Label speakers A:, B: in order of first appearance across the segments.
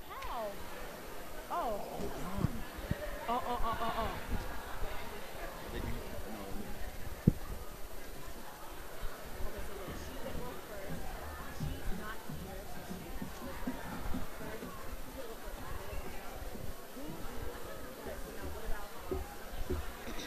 A: How? Oh. Oh. Okay, so look, she didn't go first. She's not here, so she has to go first. Who's gonna go first? Isaiah gonna go first. Who do you? Okay, so now what about Leandra is not here. It's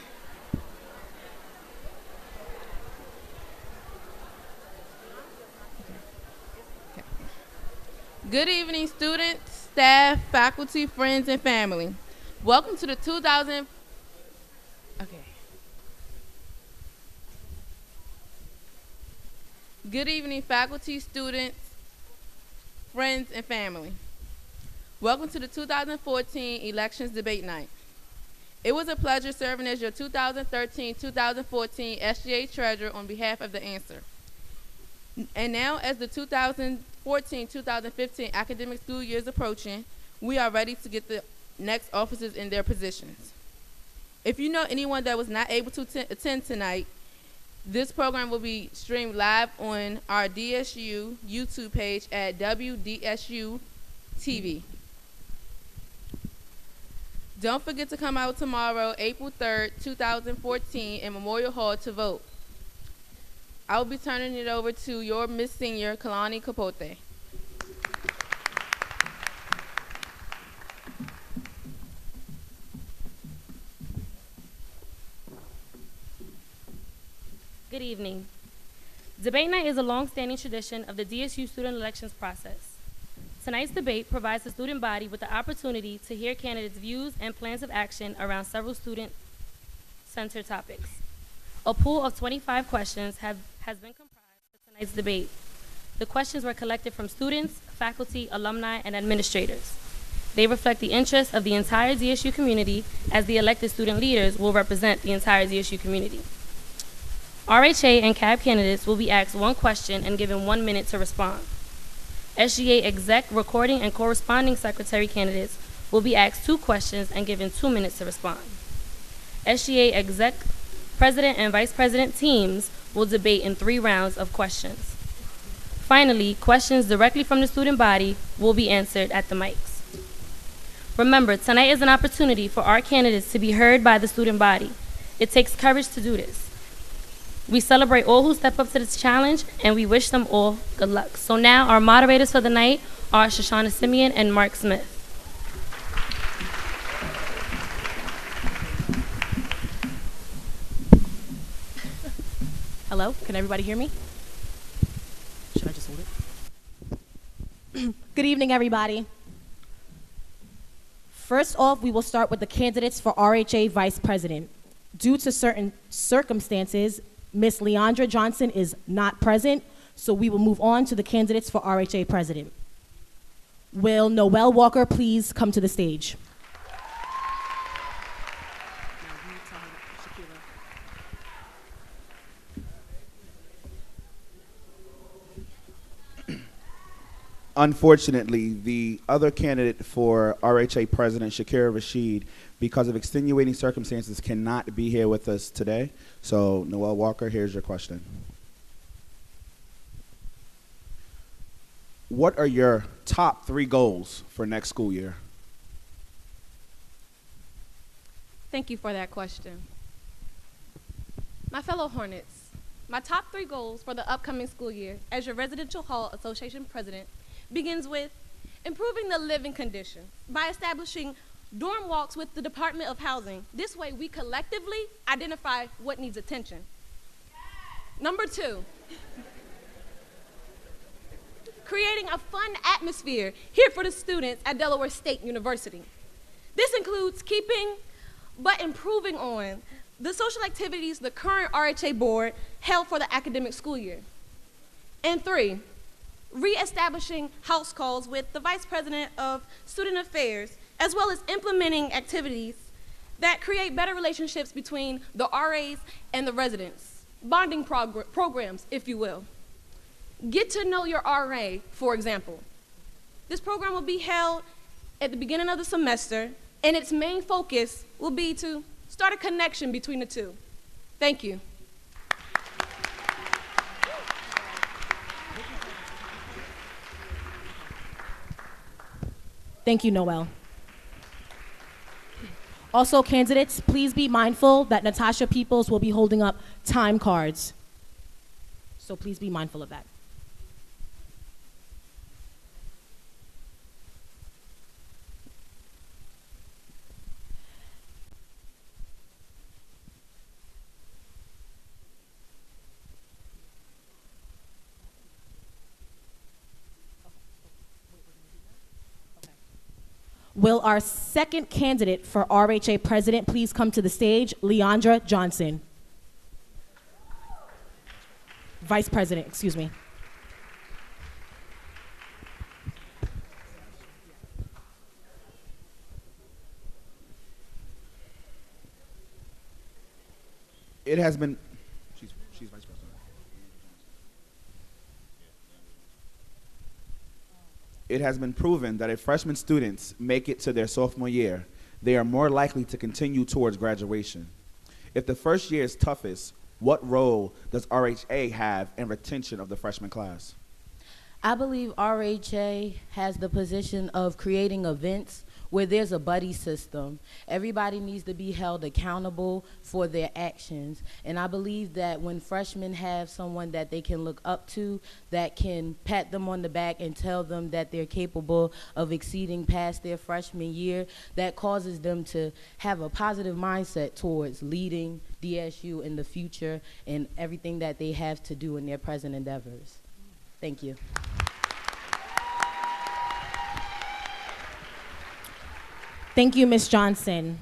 A: Good evening, students, staff, faculty, friends, and family. Welcome to the 2000. Okay. Good evening, faculty, students, friends, and family. Welcome to the 2014 Elections Debate Night. It was a pleasure serving as your 2013-2014 SGA Treasurer on behalf of the answer. And now, as the 2014-2015 academic school year is approaching, we are ready to get the next officers in their positions. If you know anyone that was not able to attend tonight, this program will be streamed live on our DSU YouTube page at WDSU TV. Don't forget to come out tomorrow, April 3rd, 2014, in Memorial Hall to vote. I will be turning it over to your Miss Senior, Kalani Capote.
B: Good evening. Debate night is a long-standing tradition of the DSU student elections process. Tonight's debate provides the student body with the opportunity to hear candidates' views and plans of action around several student-centered topics. A pool of 25 questions has been comprised for tonight's debate. The questions were collected from students, faculty, alumni, and administrators. They reflect the interests of the entire DSU community, as the elected student leaders will represent the entire DSU community. RHA and CAB candidates will be asked one question and given 1 minute to respond. SGA exec, recording, and corresponding secretary candidates will be asked 2 questions and given 2 minutes to respond. SGA exec, president, and vice president teams will debate in 3 rounds of questions. Finally, questions directly from the student body will be answered at the mics. Remember, tonight is an opportunity for our candidates to be heard by the student body. It takes courage to do this. We celebrate all who step up to this challenge, and we wish them all good luck. So now, our moderators for the night are Shoshana Simeon and Mark Smith.
A: Hello, can everybody hear me? Should I just hold it? Good evening, everybody. First off, we will start with the candidates for RHA Vice President. Due to certain circumstances, Ms. Leandra Johnson is not present, so we will move on to the candidates for RHA President. Will Noel Walker please come to the stage?
C: Unfortunately, the other candidate for RHA President, Shakira Rashid, because of extenuating circumstances, cannot be here with us today. So, Noel Walker, here's your question. What are your top 3 goals for next school year?
D: Thank you for that question. My fellow Hornets, my top 3 goals for the upcoming school year as your Residential Hall Association President begins with improving the living conditions by establishing dorm walks with the Department of Housing. This way we collectively identify what needs attention. Number 2, creating a fun atmosphere here for the students at Delaware State University. This includes keeping but improving on the social activities the current RHA board held for the academic school year. And 3, reestablishing house calls with the Vice President of Student Affairs, as well as implementing activities that create better relationships between the RAs and the residents, bonding programs, if you will. Get to know your RA, for example. This program will be held at the beginning of the semester, and its main focus will be to start a connection between the two. Thank you.
E: Thank you, Noel. Also, candidates, please be mindful that Natasha Peoples will be holding up time cards. So please be mindful of that. Will our second candidate for RHA president please come to the stage, Leandra Johnson. Vice president, excuse me.
C: It has been, she's vice president. It has been proven that if freshman students make it to their sophomore year, they are more likely to continue towards graduation. If the first year is toughest, what role does RHA have in retention of the freshman class?
F: I believe RHA has the position of creating events where there's a buddy system. Everybody needs to be held accountable for their actions. And I believe that when freshmen have someone that they can look up to, that can pat them on the back and tell them that they're capable of exceeding past their freshman year, that causes them to have a positive mindset towards leading DSU in the future and everything that they have to do in their present endeavors. Thank you.
E: Thank you, Ms. Johnson.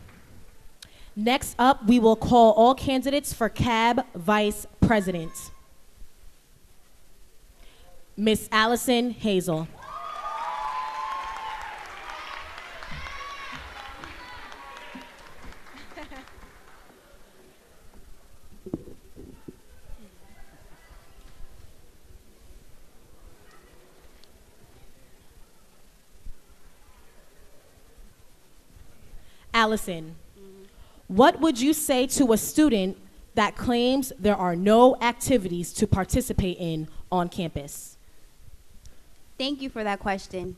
E: Next up, we will call all candidates for CAB Vice President. Ms. Allison Hazel. Allison, what would you say to a student that claims there are no activities to participate in on campus?
G: Thank you for that question.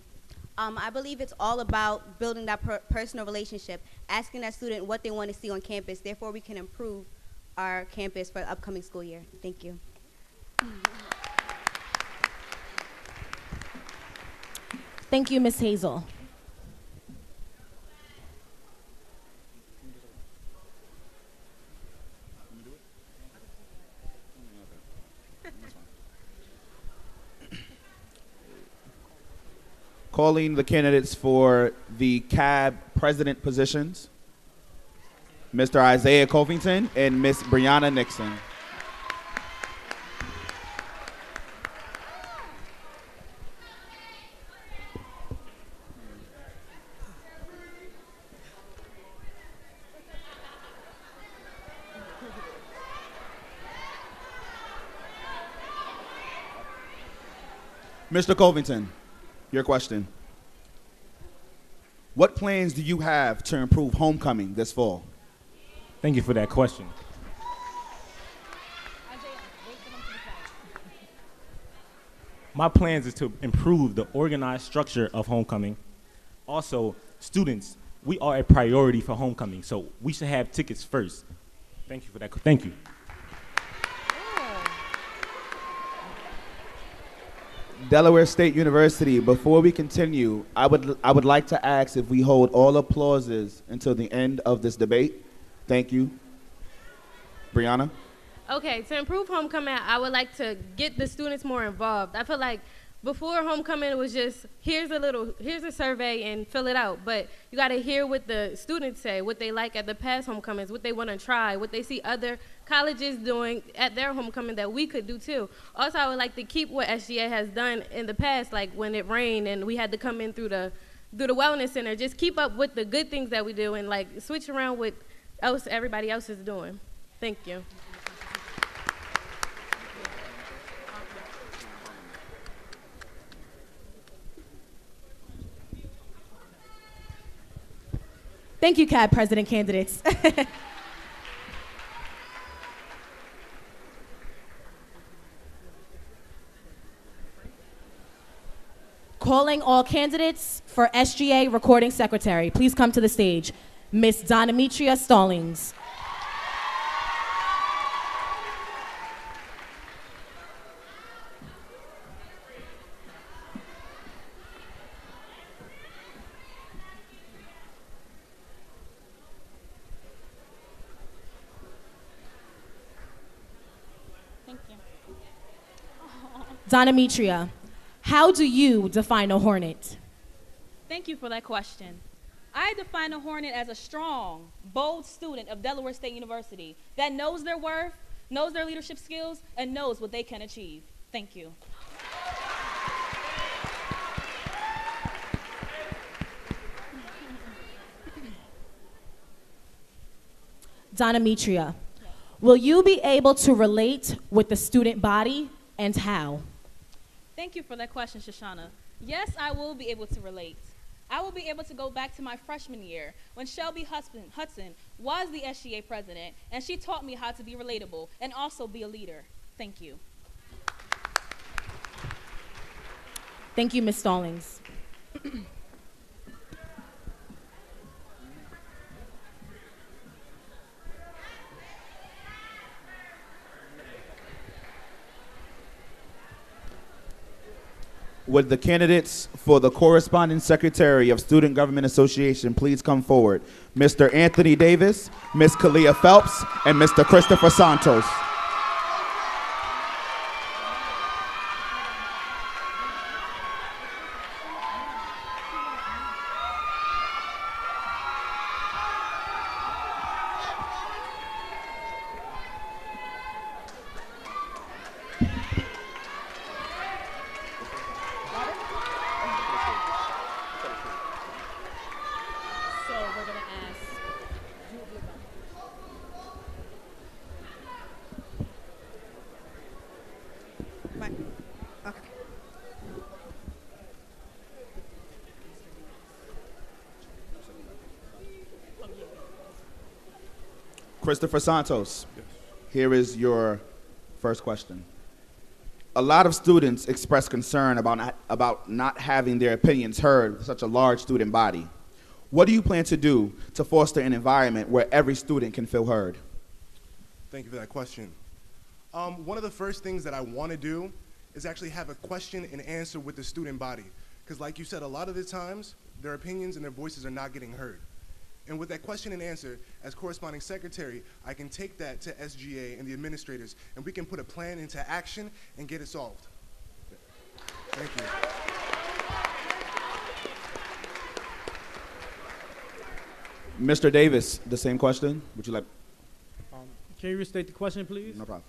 G: I believe it's all about building that personal relationship, asking that student what they want to see on campus. Therefore, we can improve our campus for the upcoming school year. Thank you.
E: Thank you, Ms. Hazel.
C: Calling the candidates for the CAB president positions, Mr. Isaiah Covington and Ms. Brianna Nixon. Mr. Covington, your question. What plans do you have to improve homecoming this fall?
H: Thank you for that question. My plans is to improve the organized structure of homecoming. Also, students, we are a priority for homecoming, so we should have tickets first. Thank you for that. Thank you.
C: Delaware State University, before we continue, I would like to ask if we hold all applauses until the end of this debate. Thank you. Brianna?
B: Okay, to improve homecoming, I would like to get the students more involved. I feel like before homecoming, it was just, here's a survey and fill it out. But you got to hear what the students say, what they like at the past homecomings, what they want to try, what they see other colleges doing at their homecoming that we could do too. Also, I would like to keep what SGA has done in the past, like when it rained and we had to come in through the wellness center. Just keep up with the good things that we do and like switch around what else everybody else is doing. Thank you.
E: Thank you, CAB president candidates. Calling all candidates for SGA Recording Secretary. Please come to the stage. Ms. Donametria Stallings. Donametria, how do you define a hornet?
I: Thank you for that question. I define a hornet as a strong, bold student of Delaware State University that knows their worth, knows their leadership skills, and knows what they can achieve. Thank you.
E: Donametria, will you be able to relate with the student body and how?
I: Thank you for that question, Shoshana. Yes, I will be able to relate. I will be able to go back to my freshman year when Shelby Hudson was the SGA president, and she taught me how to be relatable and also be a leader. Thank you.
E: Thank you, Ms. Stallings.
C: Would the candidates for the corresponding secretary of Student Government Association please come forward? Mr. Anthony Davis, Ms. Kalia Phelps, and Mr. Christopher Santos. Christopher Santos, here is your first question. A lot of students express concern about not having their opinions heard with such a large student body. What do you plan to do to foster an environment where every student can feel heard?
J: Thank you for that question. One of the first things that I want to do is actually have a question and answer with the student body. Because like you said, a lot of the times, their opinions and their voices are not getting heard. And with that question and answer, as corresponding secretary, I can take that to SGA and the administrators, and we can put a plan into action and get it solved. Thank
C: you. Mr. Davis, the same question. Would you like?
K: Can you restate the question, please?
C: No problem.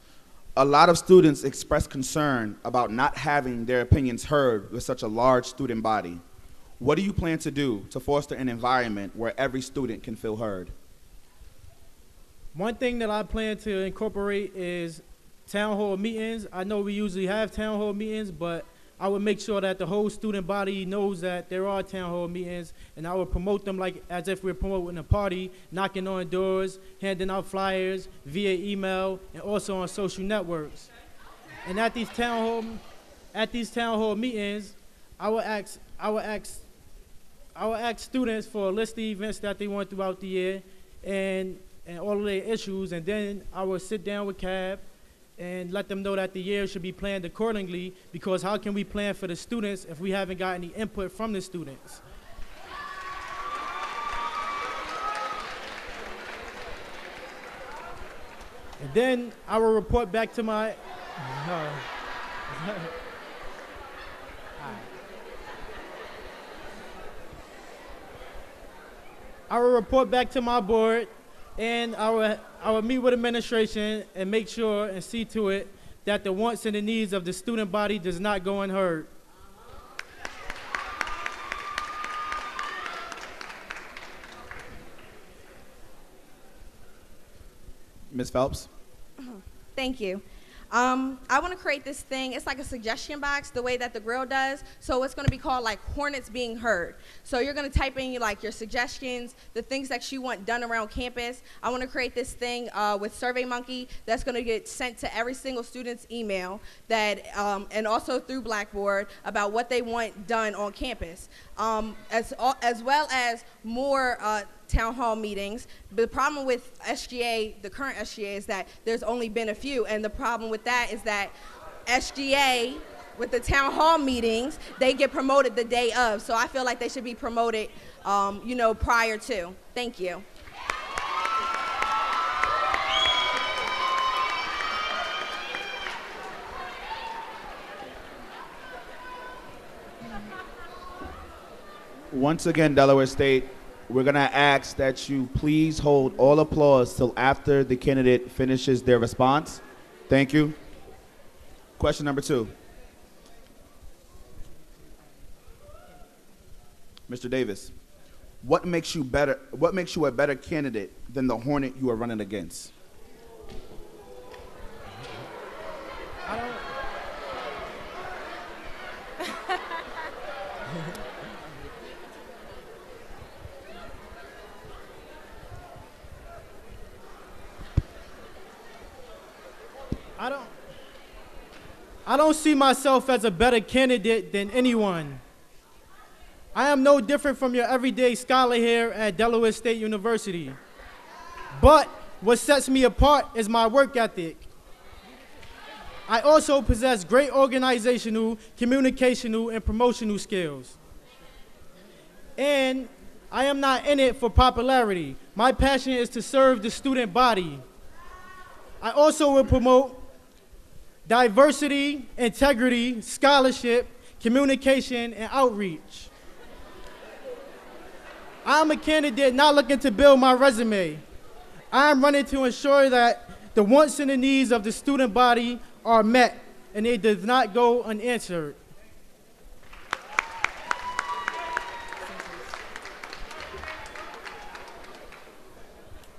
C: A lot of students express concern about not having their opinions heard with such a large student body. What do you plan to do to foster an environment where every student can feel heard?
K: One thing that I plan to incorporate is town hall meetings. I know we usually have town hall meetings, but I would make sure that the whole student body knows that there are town hall meetings, and I would promote them like as if we're promoting a party, knocking on doors, handing out flyers via email, and also on social networks. And at these town hall meetings, I will ask students for a list of events that they want throughout the year and all of their issues, and then I will sit down with CAB and let them know that the year should be planned accordingly, because how can we plan for the students if we haven't got any input from the students? And then I will report back to my I will report back to my board, and I will meet with administration and make sure and see to it that the wants and the needs of the student body does not go unheard.
C: Ms. Phelps?
D: Thank you. I want to create this thing. It's like a suggestion box, the way that the grill does. So it's going to be called like Hornets Being Heard. So you're going to type in like your suggestions, the things that you want done around campus. I want to create this thing with SurveyMonkey that's going to get sent to every single student's email that, and also through Blackboard about what they want done on campus, as well as more town hall meetings. The problem with SGA, the current SGA, is that there's only been a few, and the problem with that is that SGA, with the town hall meetings, they get promoted the day of. So I feel like they should be promoted, prior to. Thank you.
C: Once again, Delaware State, we're going to ask that you please hold all applause till after the candidate finishes their response. Thank you. Question number 2. Mr. Davis, what makes you a better candidate than the Hornet you are running against?
K: I don't see myself as a better candidate than anyone. I am no different from your everyday scholar here at Delaware State University. But what sets me apart is my work ethic. I also possess great organizational, communicational, and promotional skills. And I am not in it for popularity. My passion is to serve the student body. I also will promote diversity, integrity, scholarship, communication, and outreach. I'm a candidate not looking to build my resume. I'm running to ensure that the wants and the needs of the student body are met and it does not go unanswered.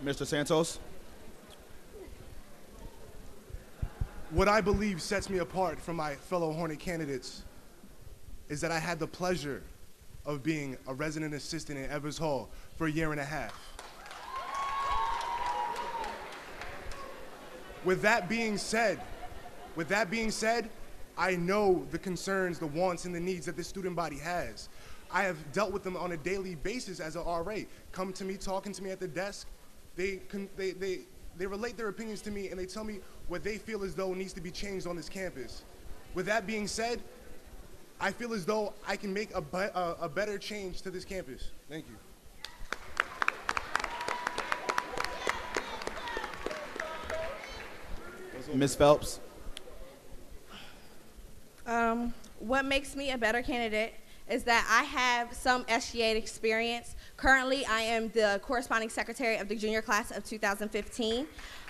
C: Mr. Santos?
J: What I believe sets me apart from my fellow Hornet candidates is that I had the pleasure of being a resident assistant in Evers Hall for a year and a half. With that being said, I know the concerns, the wants, and the needs that the student body has. I have dealt with them on a daily basis as an RA. Come to me, talking to me at the desk. They relate their opinions to me, and they tell me what they feel as though needs to be changed on this campus. With that being said, I feel as though I can make a better change to this campus. Thank you.
C: Ms. Phelps?
D: What makes me a better candidate is that I have some SGA experience. Currently, I am the corresponding secretary of the junior class of 2015.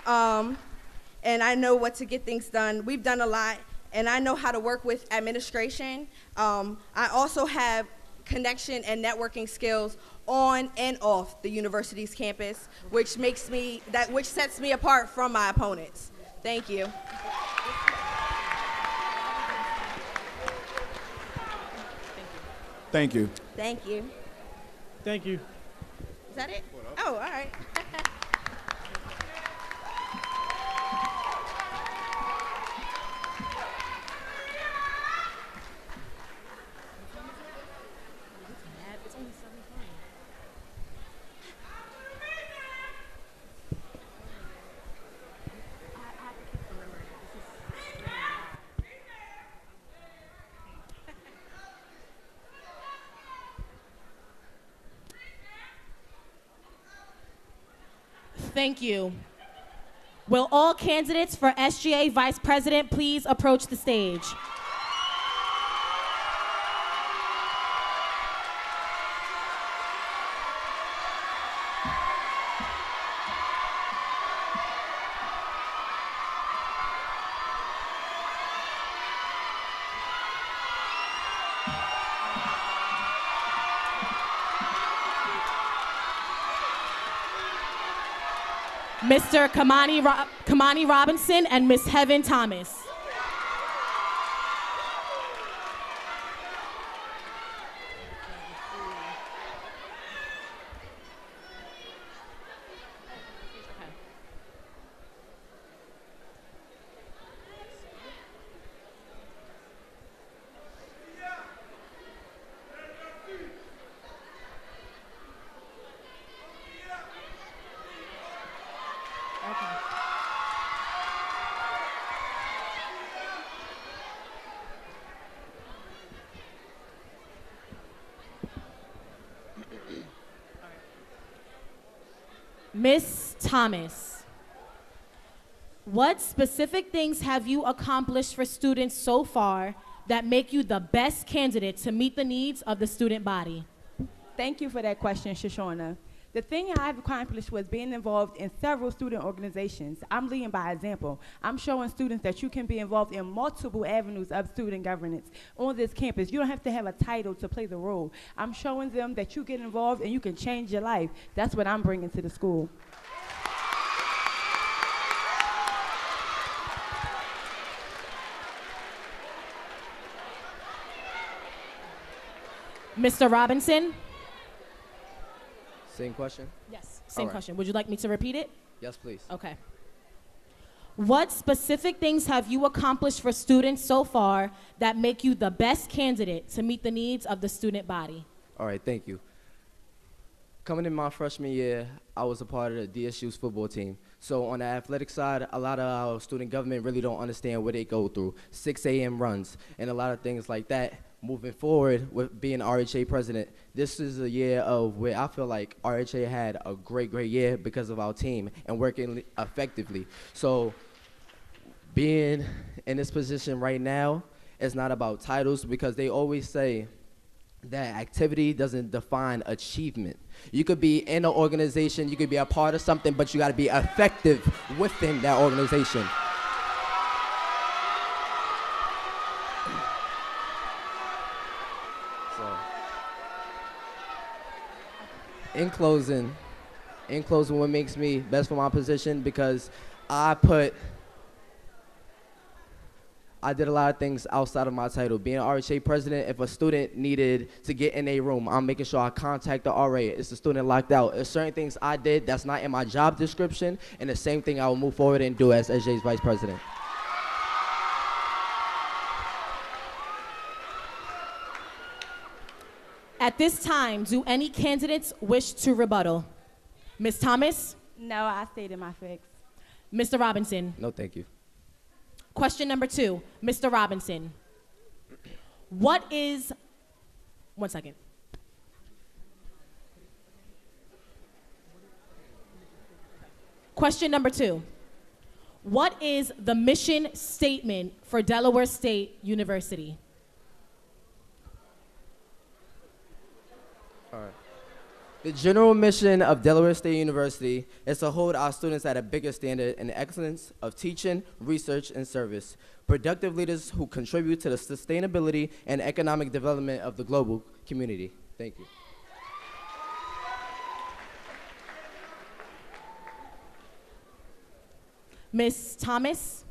D: And I know what to get things done. We've done a lot, and I know how to work with administration. I also have connection and networking skills on and off the university's campus, which sets me apart from my opponents. Thank you.
C: Thank you.
D: Thank you.
K: Thank you.
D: Is that it? Oh, all right.
E: Thank you. Will all candidates for SGA Vice President please approach the stage? Mr. Kamani Robinson and Miss Heaven Thomas. Miss Thomas, what specific things have you accomplished for students so far that make you the best candidate to meet the needs of the student body?
L: Thank you for that question, Shoshana. The thing I've accomplished was being involved in several student organizations. I'm leading by example. I'm showing students that you can be involved in multiple avenues of student governance on this campus. You don't have to have a title to play the role. I'm showing them that you get involved and you can change your life. That's what I'm bringing to the school.
E: Mr. Robinson?
M: Same question?
E: Yes, same
M: right.
E: question. Would you like me to repeat it?
M: Yes, please.
E: Okay. What specific things have you accomplished for students so far that make you the best candidate to meet the needs of the student body?
M: All right, thank you. Coming in my freshman year, I was a part of the DSU's football team. So on the athletic side, a lot of our student government really don't understand what they go through. 6 a.m. runs and a lot of things like that. Moving forward with being RHA president, this is a year of where I feel like RHA had a great year because of our team and working effectively. So being in this position right now is not about titles, because they always say that activity doesn't define achievement. You could be in an organization, you could be a part of something, but you gotta be effective within that organization. In closing, what makes me best for my position, because I did a lot of things outside of my title. Being RHA president, if a student needed to get in a room, I'm making sure I contact the RA. It's the student locked out. There's certain things I did that's not in my job description, and the same thing I will move forward and do as SJ's vice president.
E: At this time, do any candidates wish to rebuttal? Ms. Thomas?
L: No, I stated my facts.
E: Mr. Robinson?
M: No, thank you.
E: Question number 2, Mr. Robinson. What is, one second. Question number 2. What is the mission statement for Delaware State University?
M: All right. The general mission of Delaware State University is to hold our students at a bigger standard in the excellence of teaching, research, and service. Productive leaders who contribute to the sustainability and economic development of the global community. Thank you.
E: Ms. Thomas?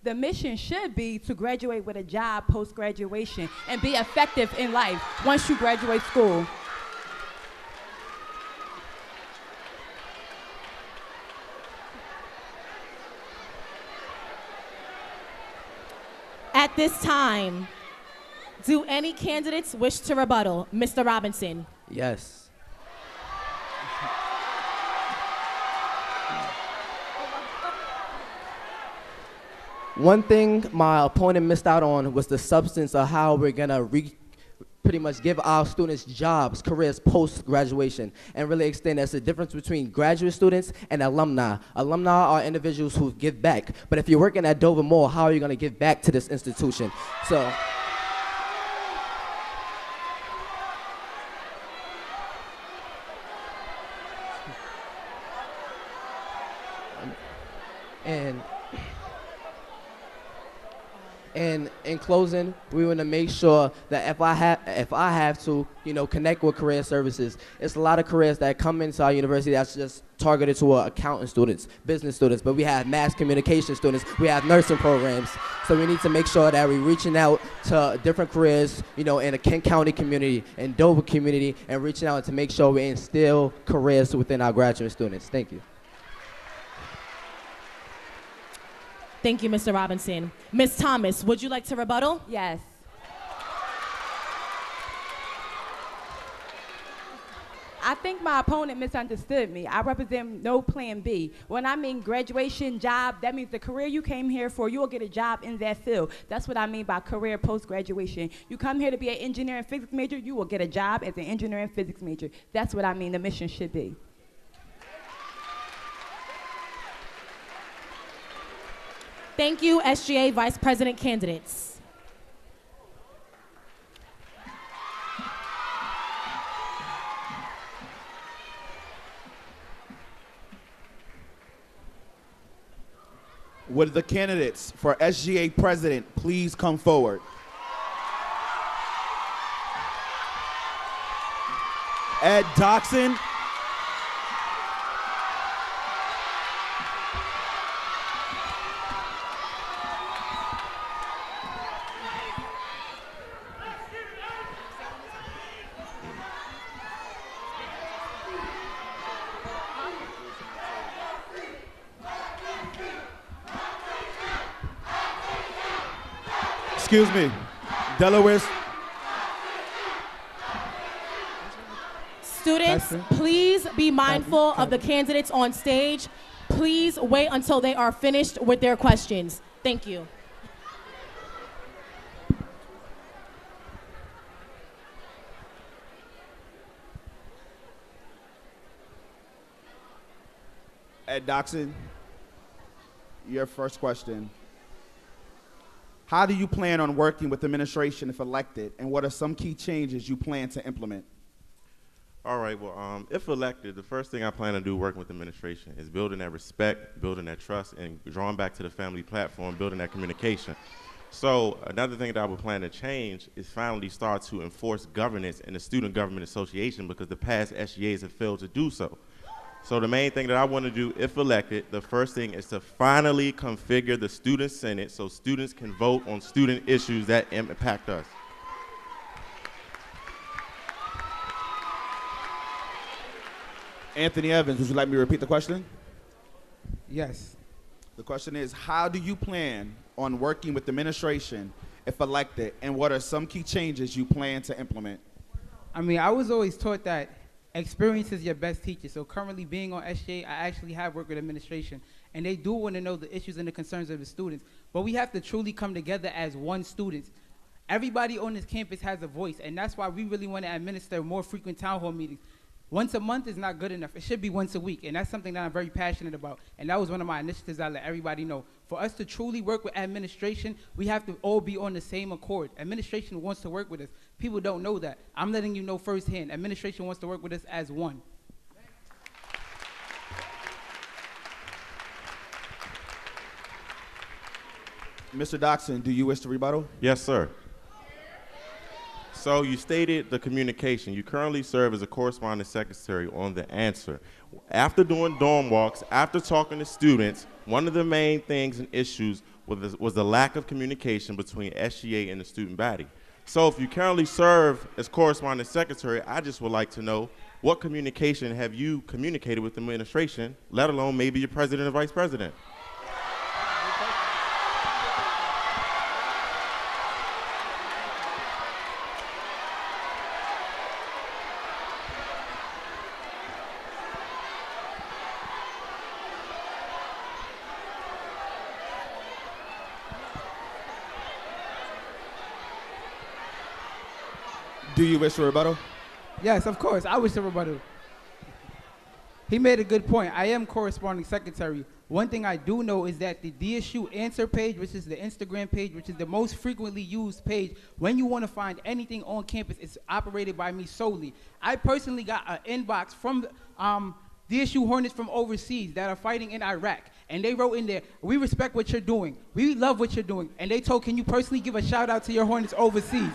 L: The mission should be to graduate with a job post-graduation and be effective in life once you graduate school.
E: At this time, do any candidates wish to rebuttal? Mr. Robinson?
M: Yes. One thing my opponent missed out on was the substance of how we're gonna pretty much give our students jobs, careers post-graduation, and really extend that's the difference between graduate students and alumni. Alumni are individuals who give back, but if you're working at Dover Mall, how are you gonna give back to this institution? So. And And in closing, we want to make sure that if I have to, connect with career services, it's a lot of careers that come into our university that's just targeted to accounting students, business students, but we have mass communication students, we have nursing programs. So we need to make sure that we're reaching out to different careers, in the Kent County community and Dover community, and reaching out to make sure we instill careers within our graduate students. Thank you.
E: Thank you, Mr. Robinson. Ms. Thomas, would you like to rebuttal?
L: Yes. I think my opponent misunderstood me. I represent no plan B. When I mean graduation, job, that means the career you came here for, you will get a job in that field. That's what I mean by career post-graduation. You come here to be an engineering physics major, you will get a job as an engineering physics major. That's what I mean the mission should be.
E: Thank you, SGA Vice President candidates.
C: Would the candidates for SGA President please come forward? Ed Doxson. Excuse me, Delaware's.
E: Students, please be mindful of the candidates on stage. Please wait until they are finished with their questions. Thank you.
C: Ed Doxson, your first question. How do you plan on working with the administration if elected, and what are some key changes you plan to implement?
N: All right, well, if elected, the first thing I plan to do working with the administration is building that respect, building that trust, and drawing back to the family platform, building that communication. So another thing that I would plan to change is finally start to enforce governance in the Student Government Association, because the past SGAs have failed to do so. So the main thing that I want to do, if elected, the first thing is to finally configure the Student Senate so students can vote on student issues that impact us.
C: Anthony Evans, would you like me to repeat the question?
O: Yes.
C: The question is, how do you plan on working with the administration if elected, and what are some key changes you plan to implement?
O: I mean, I was always taught that experience is your best teacher. So currently being on SGA, I actually have worked with administration, and they do want to know the issues and the concerns of the students. But we have to truly come together as one student. Everybody on this campus has a voice, and that's why we really want to administer more frequent town hall meetings. Once a month is not good enough. It should be once a week, and that's something that I'm very passionate about. And that was one of my initiatives I let everybody know. For us to truly work with administration, we have to all be on the same accord. Administration wants to work with us. People don't know that. I'm letting you know firsthand. Administration wants to work with us as one.
C: Mr. Doxson, do you wish to rebuttal?
N: Yes, sir. So you stated the communication. You currently serve as a correspondence secretary on The Answer. After doing dorm walks, after talking to students, one of the main things and issues was the lack of communication between SGA and the student body. So if you currently serve as correspondence secretary, I just would like to know, what communication have you communicated with the administration, let alone maybe your president or vice president?
C: Do you wish to rebuttal?
O: Yes, of course. I wish to rebuttal. He made a good point. I am corresponding secretary. One thing I do know is that the DSU answer page, which is the Instagram page, which is the most frequently used page, when you want to find anything on campus, it's operated by me solely. I personally got an inbox from DSU Hornets from overseas that are fighting in Iraq. And they wrote in there, we respect what you're doing. We love what you're doing. And they told, can you personally give a shout out to your Hornets overseas?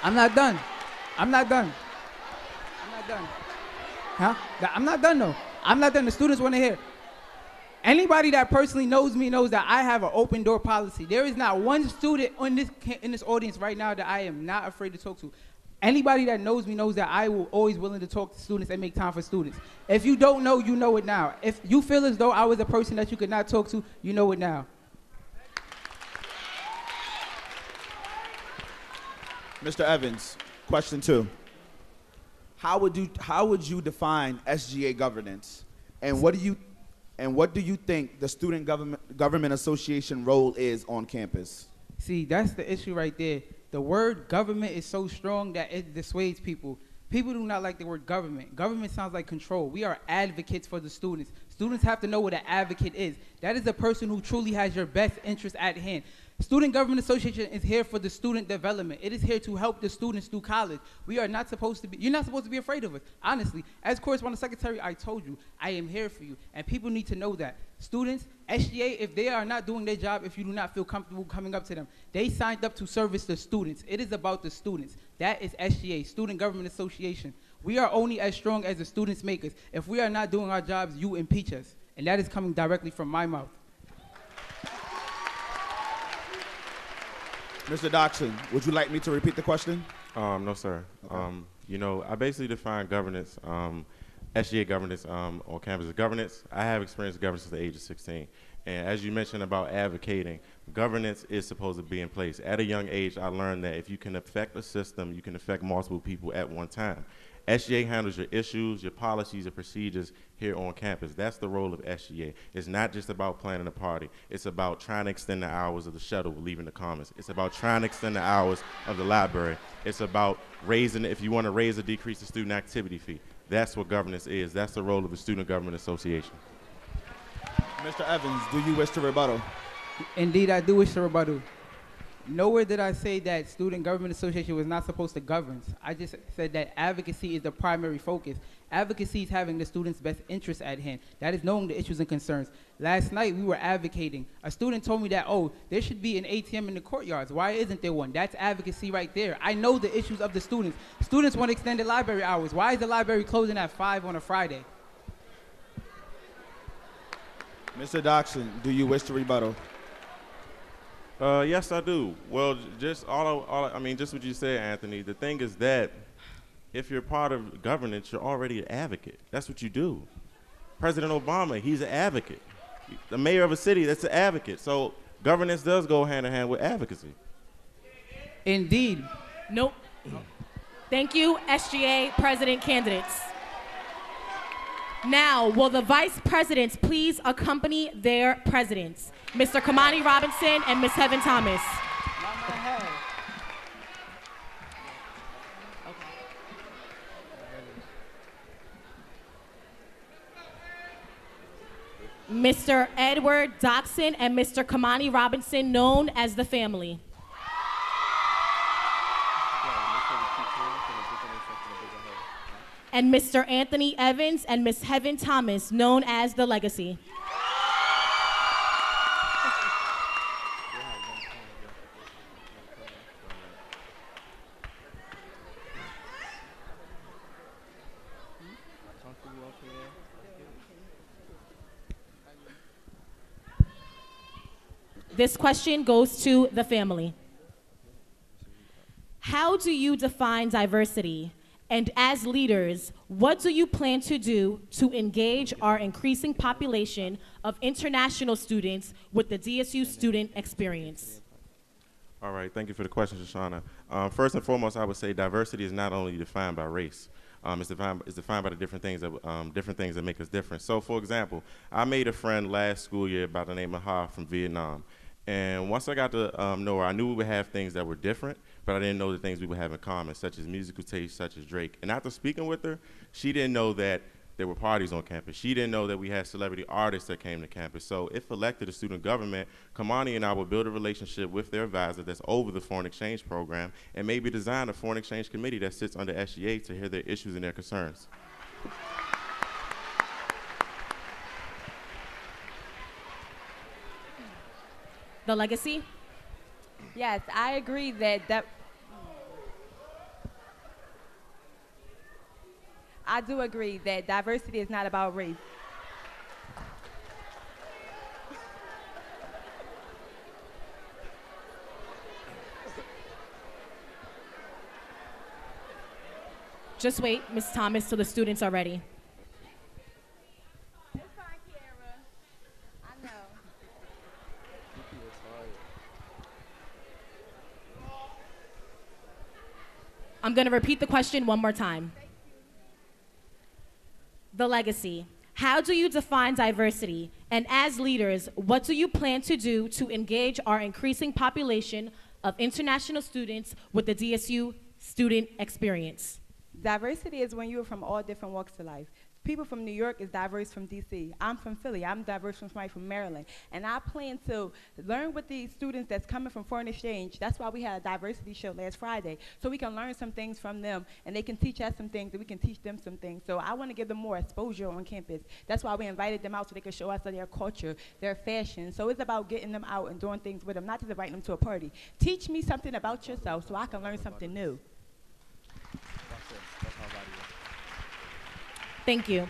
O: I'm not done. I'm not done. I'm not done. Huh? I'm not done though. I'm not done. The students want to hear. Anybody that personally knows me knows that I have an open door policy. There is not one student in this audience right now that I am not afraid to talk to. Anybody that knows me knows that I will always willing to talk to students and make time for students. If you don't know, you know it now. If you feel as though I was a person that you could not talk to, you know it now.
C: Mr. Evans, question 2. How would you define SGA governance, and what do you think the Student Government Association role is on campus?
O: See, that's the issue right there. The word government is so strong that it dissuades people. People do not like the word government. Government sounds like control. We are advocates for the students. Students have to know what an advocate is. That is a person who truly has your best interest at hand. Student Government Association is here for the student development. It is here to help the students through college. We are not supposed to be, you're not supposed to be afraid of us. Honestly, as correspondent secretary, I told you, I am here for you. And people need to know that. Students, SGA, if they are not doing their job, if you do not feel comfortable coming up to them, they signed up to service the students. It is about the students. That is SGA, Student Government Association. We are only as strong as the students make us. If we are not doing our jobs, you impeach us. And that is coming directly from my mouth.
C: Mr. Doxson, would you like me to repeat the question?
N: No, sir.
C: Okay.
N: You know, I basically define governance, SGA governance on campus as governance. I have experience in governance since the age of 16. And as you mentioned about advocating, governance is supposed to be in place. At a young age, I learned that if you can affect a system, you can affect multiple people at one time. SGA handles your issues, your policies, your procedures here on campus. That's the role of SGA. It's not just about planning a party. It's about trying to extend the hours of the shuttle, leaving the commons. It's about trying to extend the hours of the library. It's about raising, if you want to raise or decrease the student activity fee. That's what governance is. That's the role of the Student Government Association.
C: Mr. Evans, do you wish to rebuttal?
O: Indeed, I do wish to rebuttal. Nowhere did I say that Student Government Association was not supposed to govern. I just said that advocacy is the primary focus. Advocacy is having the students' best interests at hand. That is knowing the issues and concerns. Last night, we were advocating. A student told me that, oh, there should be an ATM in the courtyards. Why isn't there one? That's advocacy right there. I know the issues of the students. Students want extended library hours. Why is the library closing at 5 on a Friday?
C: Mr. Doxson, do you wish to rebuttal?
N: Yes, I do. Well, just just what you said, Anthony. The thing is that if you're part of governance, you're already an advocate. That's what you do. President Obama, he's an advocate. The mayor of a city, that's an advocate. So governance does go hand in hand with advocacy.
O: Indeed.
E: Nope. Thank you, SGA president candidates. Now, will the vice presidents please accompany their presidents, Mr. Kamani Robinson and Ms. Heaven Thomas? Mr. Edward Doxson and Mr. Kamani Robinson, known as the family. And Mr. Anthony Evans and Ms. Heaven Thomas, known as the legacy. This question goes to the family. How do you define diversity? And as leaders, what do you plan to do to engage our increasing population of international students with the DSU student experience?
N: All right, thank you for the question, Shoshana. First and foremost, I would say diversity is not only defined by race. It's defined by the different things that make us different. So, for example, I made a friend last school year by the name of Ha from Vietnam. And once I got to know her, I knew we would have things that were different, but I didn't know the things we would have in common, such as musical taste, such as Drake. And after speaking with her, she didn't know that there were parties on campus. She didn't know that we had celebrity artists that came to campus. So if elected to student government, Kamani and I will build a relationship with their advisor that's over the foreign exchange program and maybe design a foreign exchange committee that sits under SGA to hear their issues and their concerns.
E: The legacy?
L: Yes, I agree that I do agree that diversity is not about race.
E: Just wait, Ms. Thomas, till the students are ready. I'm going to repeat the question one more time. The legacy. How do you define diversity? And as leaders, what do you plan to do to engage our increasing population of international students with the DSU student experience?
L: Diversity is when you're from all different walks of life. People from New York is diverse from DC. I'm from Philly. I'm diverse from somebody from Maryland. And I plan to learn with these students that's coming from foreign exchange. That's why we had a diversity show last Friday. So we can learn some things from them, and they can teach us some things, and we can teach them some things. So I want to give them more exposure on campus. That's why we invited them out so they can show us their culture, their fashion. So it's about getting them out and doing things with them, not just inviting them to a party. Teach me something about yourself so I can learn something new.
E: Thank you.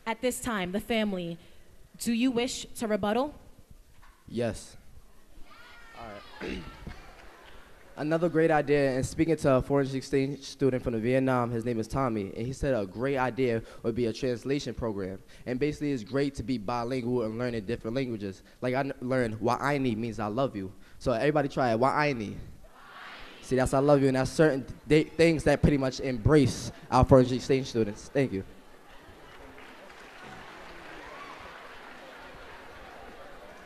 E: At this time, the family, do you wish to rebuttal?
M: Yes. All right. Another great idea, and speaking to a foreign exchange student from Vietnam, his name is Tommy, and he said a great idea would be a translation program. And basically it's great to be bilingual and learning different languages. Like I learned wa'aini means I love you. So everybody try it, wa'aini. See, that's I love you, and that's certain things that pretty much embrace our foreign exchange students. Thank you.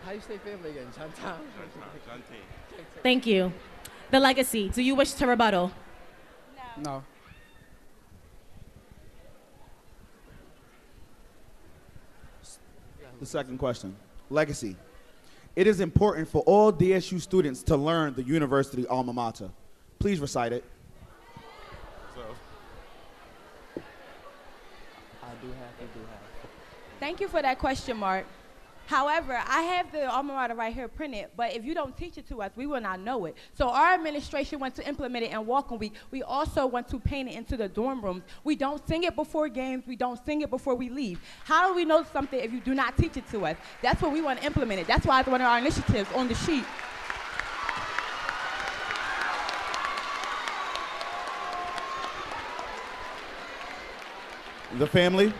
M: How do you say family again? Chantal?
E: Thank you. The legacy, do you wish to rebuttal?
O: No.
C: The second question. Legacy. It is important for all DSU students to learn the university alma mater. Please recite it.
L: Thank you for that question, Mark. However, I have the alma mater right here printed, but if you don't teach it to us, we will not know it. So our administration wants to implement it in Welcome Week. We also want to paint it into the dorm rooms. We don't sing it before games. We don't sing it before we leave. How do we know something if you do not teach it to us? That's what we want to implement it. That's why it's one of our initiatives on the sheet.
C: The family.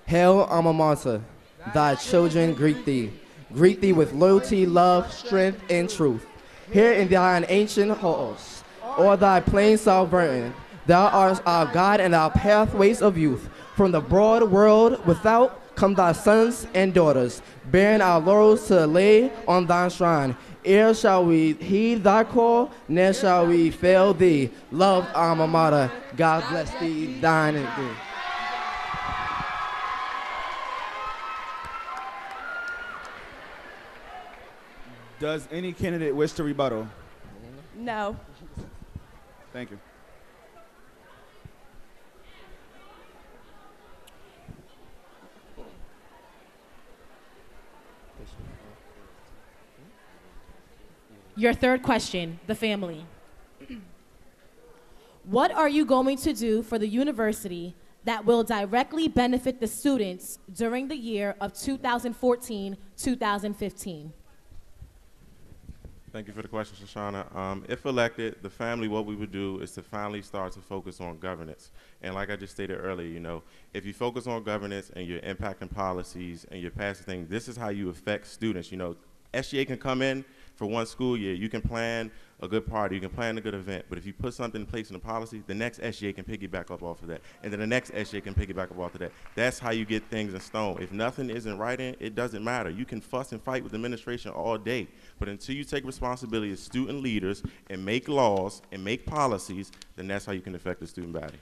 M: Hail, alma mater, thy children greet thee. Greet thee with loyalty, love, strength, and truth. Here in thine ancient halls, o'er thy plains sovereign, thou art our God and our pathways of youth. From the broad world without come thy sons and daughters, bearing our laurels to lay on thy shrine. Ere shall we heed thy call, ne'er shall we fail thee. Love, alma mater, God bless thee, thine and thee.
C: Does any candidate wish to rebuttal?
L: No.
C: Thank you.
E: Your third question, the family. What are you going to do for the university that will directly benefit the students during the year of 2014-2015?
N: Thank you for the question, Shoshana. If elected, the family, what we would do is to finally start to focus on governance. And like I just stated earlier, you know, if you focus on governance and you're impacting policies and you're passing things, this is how you affect students. You know, SGA can come in for one school year. You can plan a good party, you can plan a good event, but if you put something in place in the policy, the next SGA can piggyback up off of that, and then the next SGA can piggyback up off of that. That's how you get things in stone. If nothing isn't writing, it doesn't matter. You can fuss and fight with the administration all day, but until you take responsibility as student leaders and make laws and make policies, then that's how you can affect the student body.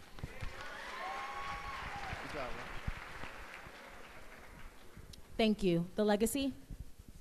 E: Thank you. The legacy?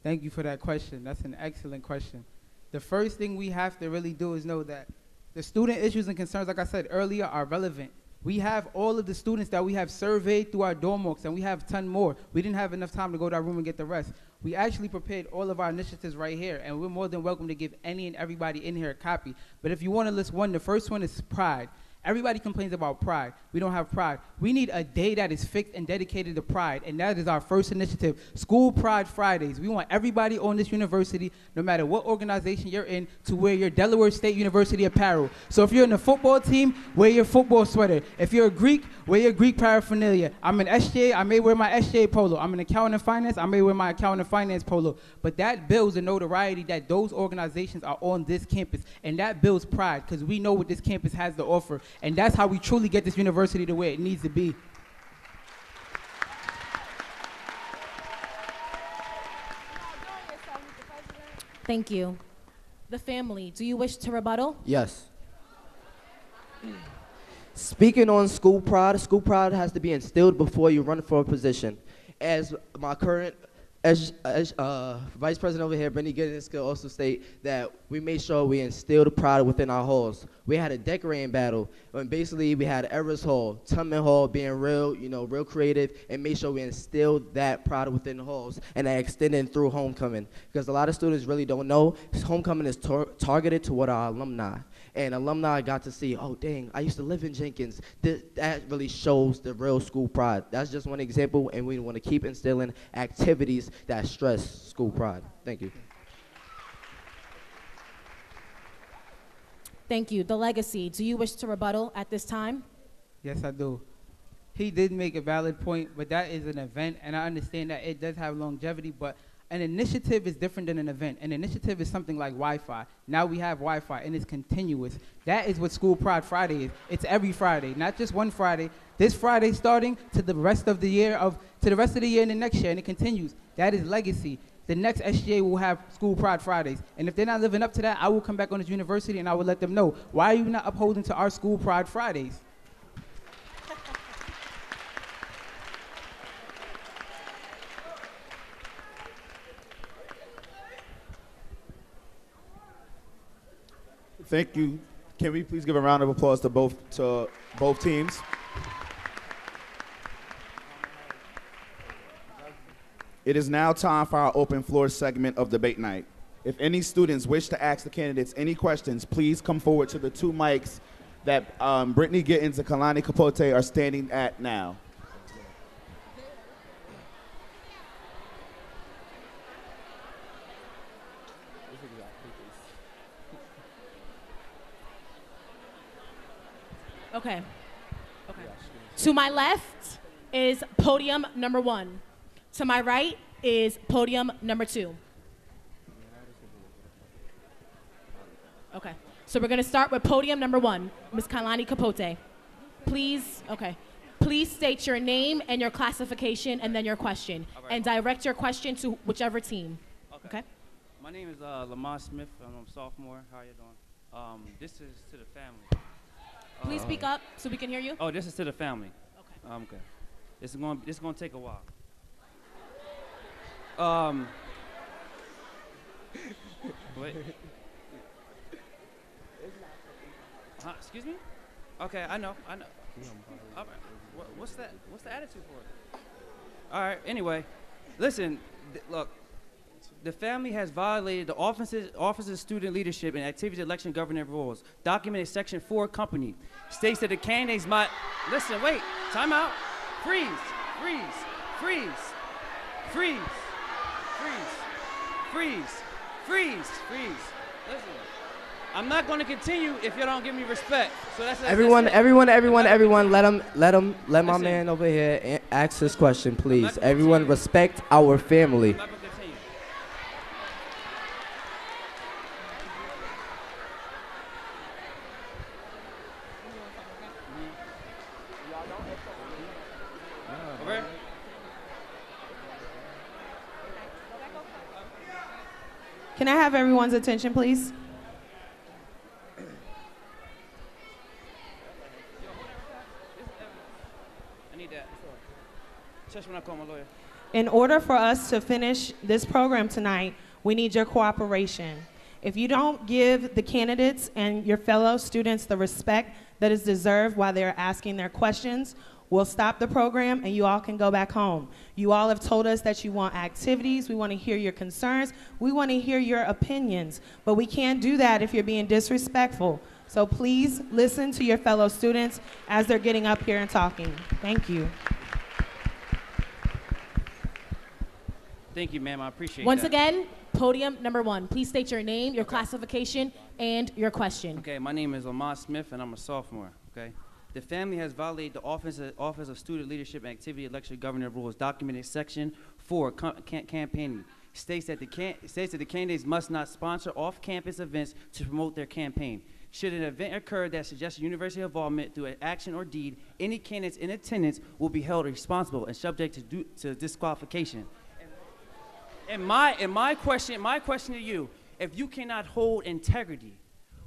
O: Thank you for that question. That's an excellent question. The first thing we have to really do is know that the student issues and concerns, like I said earlier, are relevant. We have all of the students that we have surveyed through our dorm walks, and we have a ton more. We didn't have enough time to go to our room and get the rest. We actually prepared all of our initiatives right here, and we're more than welcome to give any and everybody in here a copy. But if you want to list one, the first one is pride. Everybody complains about pride. We don't have pride. We need a day that is fixed and dedicated to pride, and that is our first initiative, School Pride Fridays. We want everybody on this university, no matter what organization you're in, to wear your Delaware State University apparel. So if you're in the football team, wear your football sweater. If you're a Greek, wear your Greek paraphernalia. I'm an SJ, I may wear my SJ polo. I'm an accountant and finance, I may wear my accountant and finance polo. But that builds the notoriety that those organizations are on this campus, and that builds pride, because we know what this campus has to offer. And that's how we truly get this university to where it needs to be.
E: Thank you. The family, do you wish to rebuttal?
M: Yes. Speaking on school pride has to be instilled before you run for a position. As my current Vice President over here, Brittany Giddens, could also state that we made sure we instilled pride within our halls. We had a decorating battle, and basically we had Everest Hall, Tubman Hall being real creative, and made sure we instilled that pride within the halls, and that extended through homecoming. Because a lot of students really don't know, homecoming is targeted toward our alumni. And alumni got to see, oh, dang, I used to live in Jenkins. That really shows the real school pride. That's just one example, and we want to keep instilling activities that stress school pride. Thank you.
E: Thank you. The legacy, do you wish to rebuttal at this time?
O: Yes, I do. He did make a valid point, but that is an event, and I understand that it does have longevity, but an initiative is different than an event. An initiative is something like Wi-Fi. Now we have Wi-Fi, and it's continuous. That is what School Pride Friday is. It's every Friday, not just one Friday. This Friday starting to the rest of the year and the next year, and it continues. That is legacy. The next SGA will have School Pride Fridays. And if they're not living up to that, I will come back on this university and I will let them know. Why are you not upholding to our School Pride Fridays?
C: Thank you. Can we please give a round of applause to both teams? It is now time for our open floor segment of debate night. If any students wish to ask the candidates any questions, please come forward to the two mics that Brittany Gittins and Kalani Capote are standing at now.
E: Okay. To my left is podium number 1. To my right is podium number 2. Okay. So we're going to start with podium number 1, Ms. Kailani Capote. Please state your name and your classification and then your question.
P: Right.
E: And direct your question to whichever team. Okay?
P: My name is Lamar Smith. I'm a sophomore. How are you doing? This is to the family.
E: Please speak up so we can hear you.
P: Oh, this is to the family.
E: Okay.
P: Okay. This is going to take a while. Wait. Excuse me? Okay, I know. All right. What's that? What's the attitude for it? All right. Anyway, listen. Look, the family has violated the Office of Student Leadership and Activities Election Governance Rules. Documented Section 4 company states that the candidates might listen. Wait. Time out. Freeze. Freeze. Freeze. Freeze. Freeze. Freeze. Freeze. Freeze. Listen. I'm not going to continue if you don't give me respect. So that's
M: Everyone, let my
P: Listen.
M: man over here ask his question, please. Everyone respect our family.
P: I'm not going to continue. Okay?
Q: Can I have everyone's attention, please?
P: I need that. Just when I call my lawyer.
Q: In order for us to finish this program tonight, we need your cooperation. If you don't give the candidates and your fellow students the respect that is deserved while they're asking their questions, we'll stop the program and you all can go back home. You all have told us that you want activities, we want to hear your concerns, we want to hear your opinions, but we can't do that if you're being disrespectful. So please listen to your fellow students as they're getting up here and talking. Thank you.
P: Thank you, ma'am. I appreciate
E: Once
P: that.
E: again, podium number 1. Please state your name, your classification, and your question.
P: Okay, my name is Lamont Smith, and I'm a sophomore. Okay, the family has violated the Office of Student Leadership and Activity Election Governor Rules, documented Section 4, campaigning. States that the candidates must not sponsor off-campus events to promote their campaign. Should an event occur that suggests university involvement through an action or deed, any candidates in attendance will be held responsible and subject to disqualification. And my question to you, if you cannot hold integrity,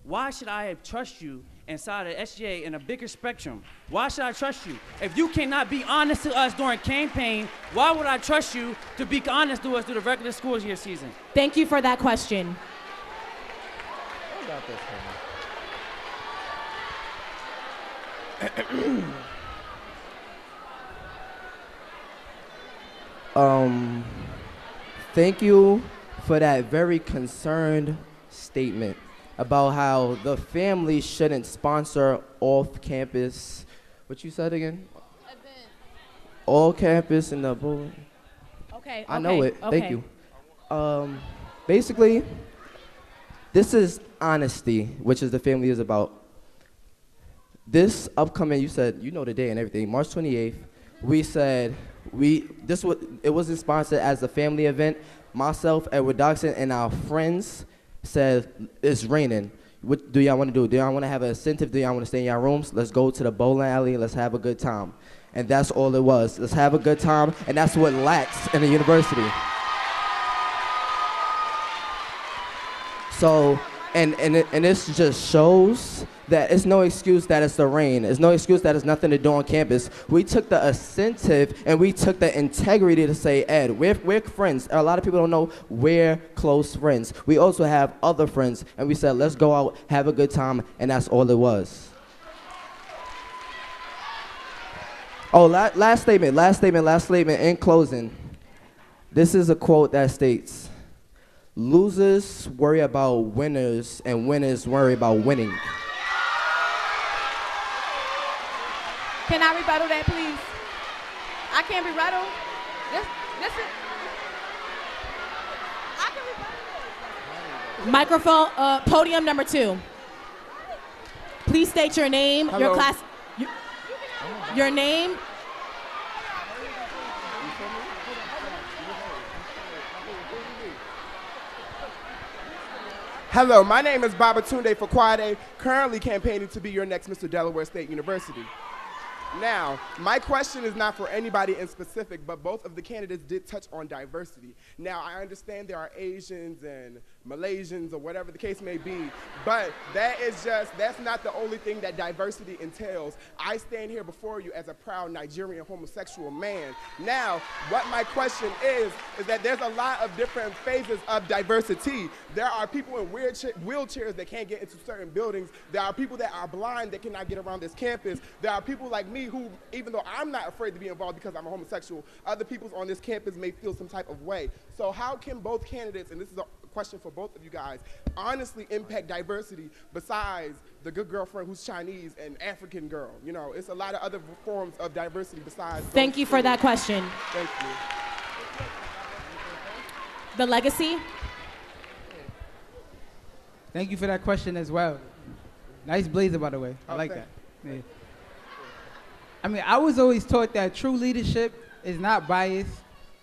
P: why should I trust you inside of SGA in a bigger spectrum? Why should I trust you? If you cannot be honest to us during campaign, why would I trust you to be honest to us through the regular school year season?
E: Thank you for that question.
M: Thank you for that very concerned statement about how the family shouldn't sponsor off-campus, what you said again? All campus in the bowling.
E: Okay,
M: I know it,
E: okay.
M: thank you. Basically, this is honesty, which is the family is about. This upcoming, you said, you know the day and everything, March 28th, we said, it wasn't sponsored as a family event. Myself, Edward Doxson, and our friends said, it's raining. What do y'all want to do? Do y'all want to have an incentive? Do y'all want to stay in your rooms? Let's go to the bowling alley, let's have a good time. And that's all it was. Let's have a good time, and that's what lacks in the university. So, and this just shows that it's no excuse that it's the rain. It's no excuse that it's nothing to do on campus. We took the incentive and we took the integrity to say, Ed, we're friends. A lot of people don't know we're close friends. We also have other friends, and we said, let's go out, have a good time, and that's all it was. Oh, last statement in closing. This is a quote that states, losers worry about winners, and winners worry about winning.
L: Can I rebuttal that, please? I can't rebuttal. Listen. I can rebuttal.
E: Microphone, podium number 2. Please state your name, your
R: Hello.
E: your name.
R: Hello, my name is Babatunde Fakwade, currently campaigning to be your next Mr. Delaware State University. Now, my question is not for anybody in specific, but both of the candidates did touch on diversity. Now, I understand there are Asians and Malaysians or whatever the case may be, but that's not the only thing that diversity entails. I stand here before you as a proud Nigerian homosexual man. Now, what my question is that there's a lot of different phases of diversity. There are people in wheelchairs that can't get into certain buildings. There are people that are blind that cannot get around this campus. There are people like me who, even though I'm not afraid to be involved because I'm a homosexual, other people on this campus may feel some type of way. So how can both candidates, and this is a question for both of you guys, honestly impact diversity besides the good girlfriend who's Chinese and African girl? You know, it's a lot of other forms of diversity besides.
E: Thank you for that question.
R: Thank you.
E: The legacy.
O: Thank you for that question as well. Nice blazer, by the way. I like that. Yeah. I mean, I was always taught that true leadership is not biased.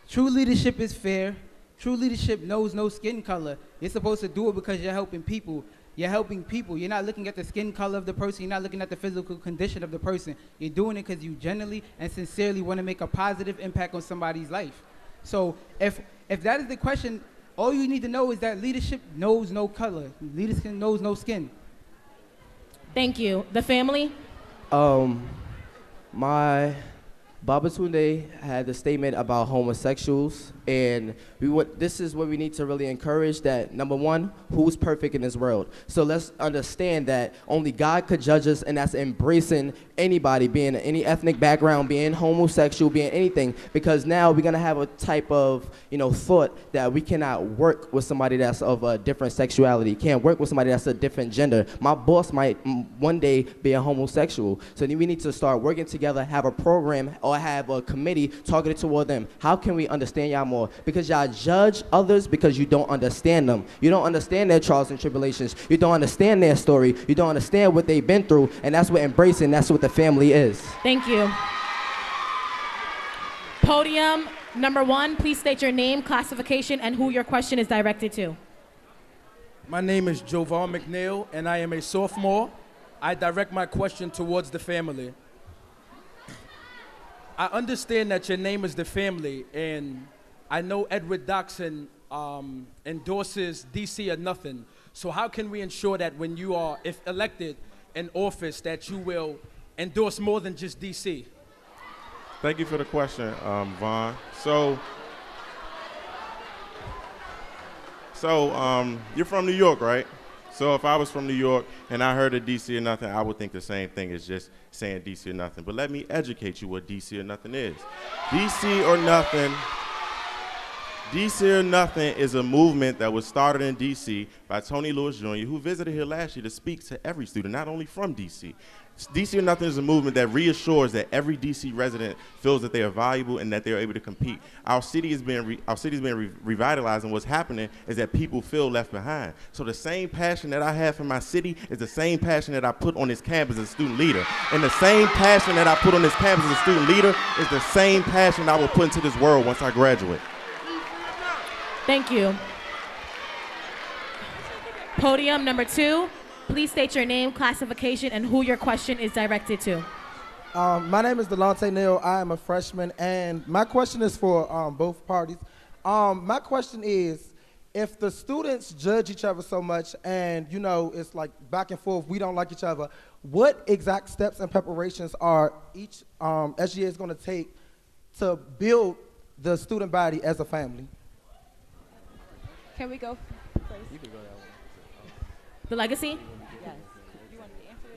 O: True leadership is fair. True leadership knows no skin color. You're supposed to do it because you're helping people. You're helping people. You're not looking at the skin color of the person. You're not looking at the physical condition of the person. You're doing it because you genuinely and sincerely want to make a positive impact on somebody's life. So if that is the question, all you need to know is that leadership knows no color. Leadership knows no skin.
E: Thank you. The family?
M: My Babatunde had a statement about homosexuals, and this is what we need to really encourage, that number one, who's perfect in this world? So let's understand that only God could judge us, and that's embracing anybody, being any ethnic background, being homosexual, being anything, because now we're gonna have a type of, thought that we cannot work with somebody that's of a different sexuality, can't work with somebody that's a different gender. My boss might one day be a homosexual, so we need to start working together, have a program or have a committee targeted toward them. How can we understand y'all more? Because y'all judge others because you don't understand them. You don't understand their trials and tribulations. You don't understand their story. You don't understand what they've been through, and that's what embracing, that's what the family is.
E: Thank you. Podium number 1, please state your name, classification, and who your question is directed to.
S: My name is Joval McNeil, and I am a sophomore. I direct my question towards the family. I understand that your name is the family, and I know Edward Doxson endorses DC or nothing. So how can we ensure that when you are, if elected in office, that you will endorse more than just DC?
N: Thank you for the question, Vaughn. So you're from New York, right? So if I was from New York and I heard of DC or nothing, I would think the same thing as just saying DC or nothing. But let me educate you what DC or nothing is. DC or nothing is a movement that was started in DC by Tony Lewis Jr., who visited here last year to speak to every student, not only from DC. DC or nothing is a movement that reassures that every DC resident feels that they are valuable and that they are able to compete. Our city is being revitalized, and what's happening is that people feel left behind. So the same passion that I have for my city is the same passion that I put on this campus as a student leader. And the same passion that I put on this campus as a student leader is the same passion I will put into this world once I graduate.
E: Thank you. Podium number 2, please state your name, classification, and who your question is directed to.
T: My name is Delonte Neal. I am a freshman, and my question is for both parties. My question is, if the students judge each other so much and, it's like back and forth, we don't like each other, what exact steps and preparations are each SGA is going to take to build the student body as a family?
L: Can we go first?
M: You can go that way.
E: The legacy?
L: Yes. You want to answer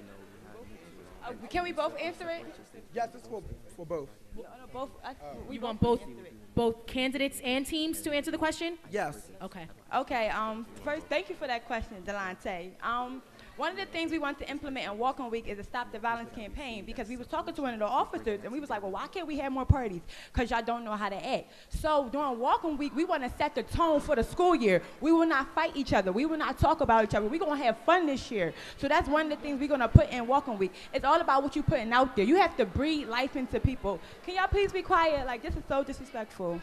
L: it? Can we both answer it?
T: Yes, it's for both.
L: No, both.
E: We want both candidates and teams to answer the question?
T: Yes.
E: Okay.
L: Okay. First, thank you for that question, Delonte. One of the things we want to implement in Walking Week is a Stop the Violence campaign, because we was talking to one of the officers and we was like, well, why can't we have more parties? Because y'all don't know how to act. So during Walking Week, we want to set the tone for the school year. We will not fight each other. We will not talk about each other. We're going to have fun this year. So that's one of the things we're going to put in Walking Week. It's all about what you're putting out there. You have to breathe life into people. Can y'all please be quiet? Like, this is so disrespectful.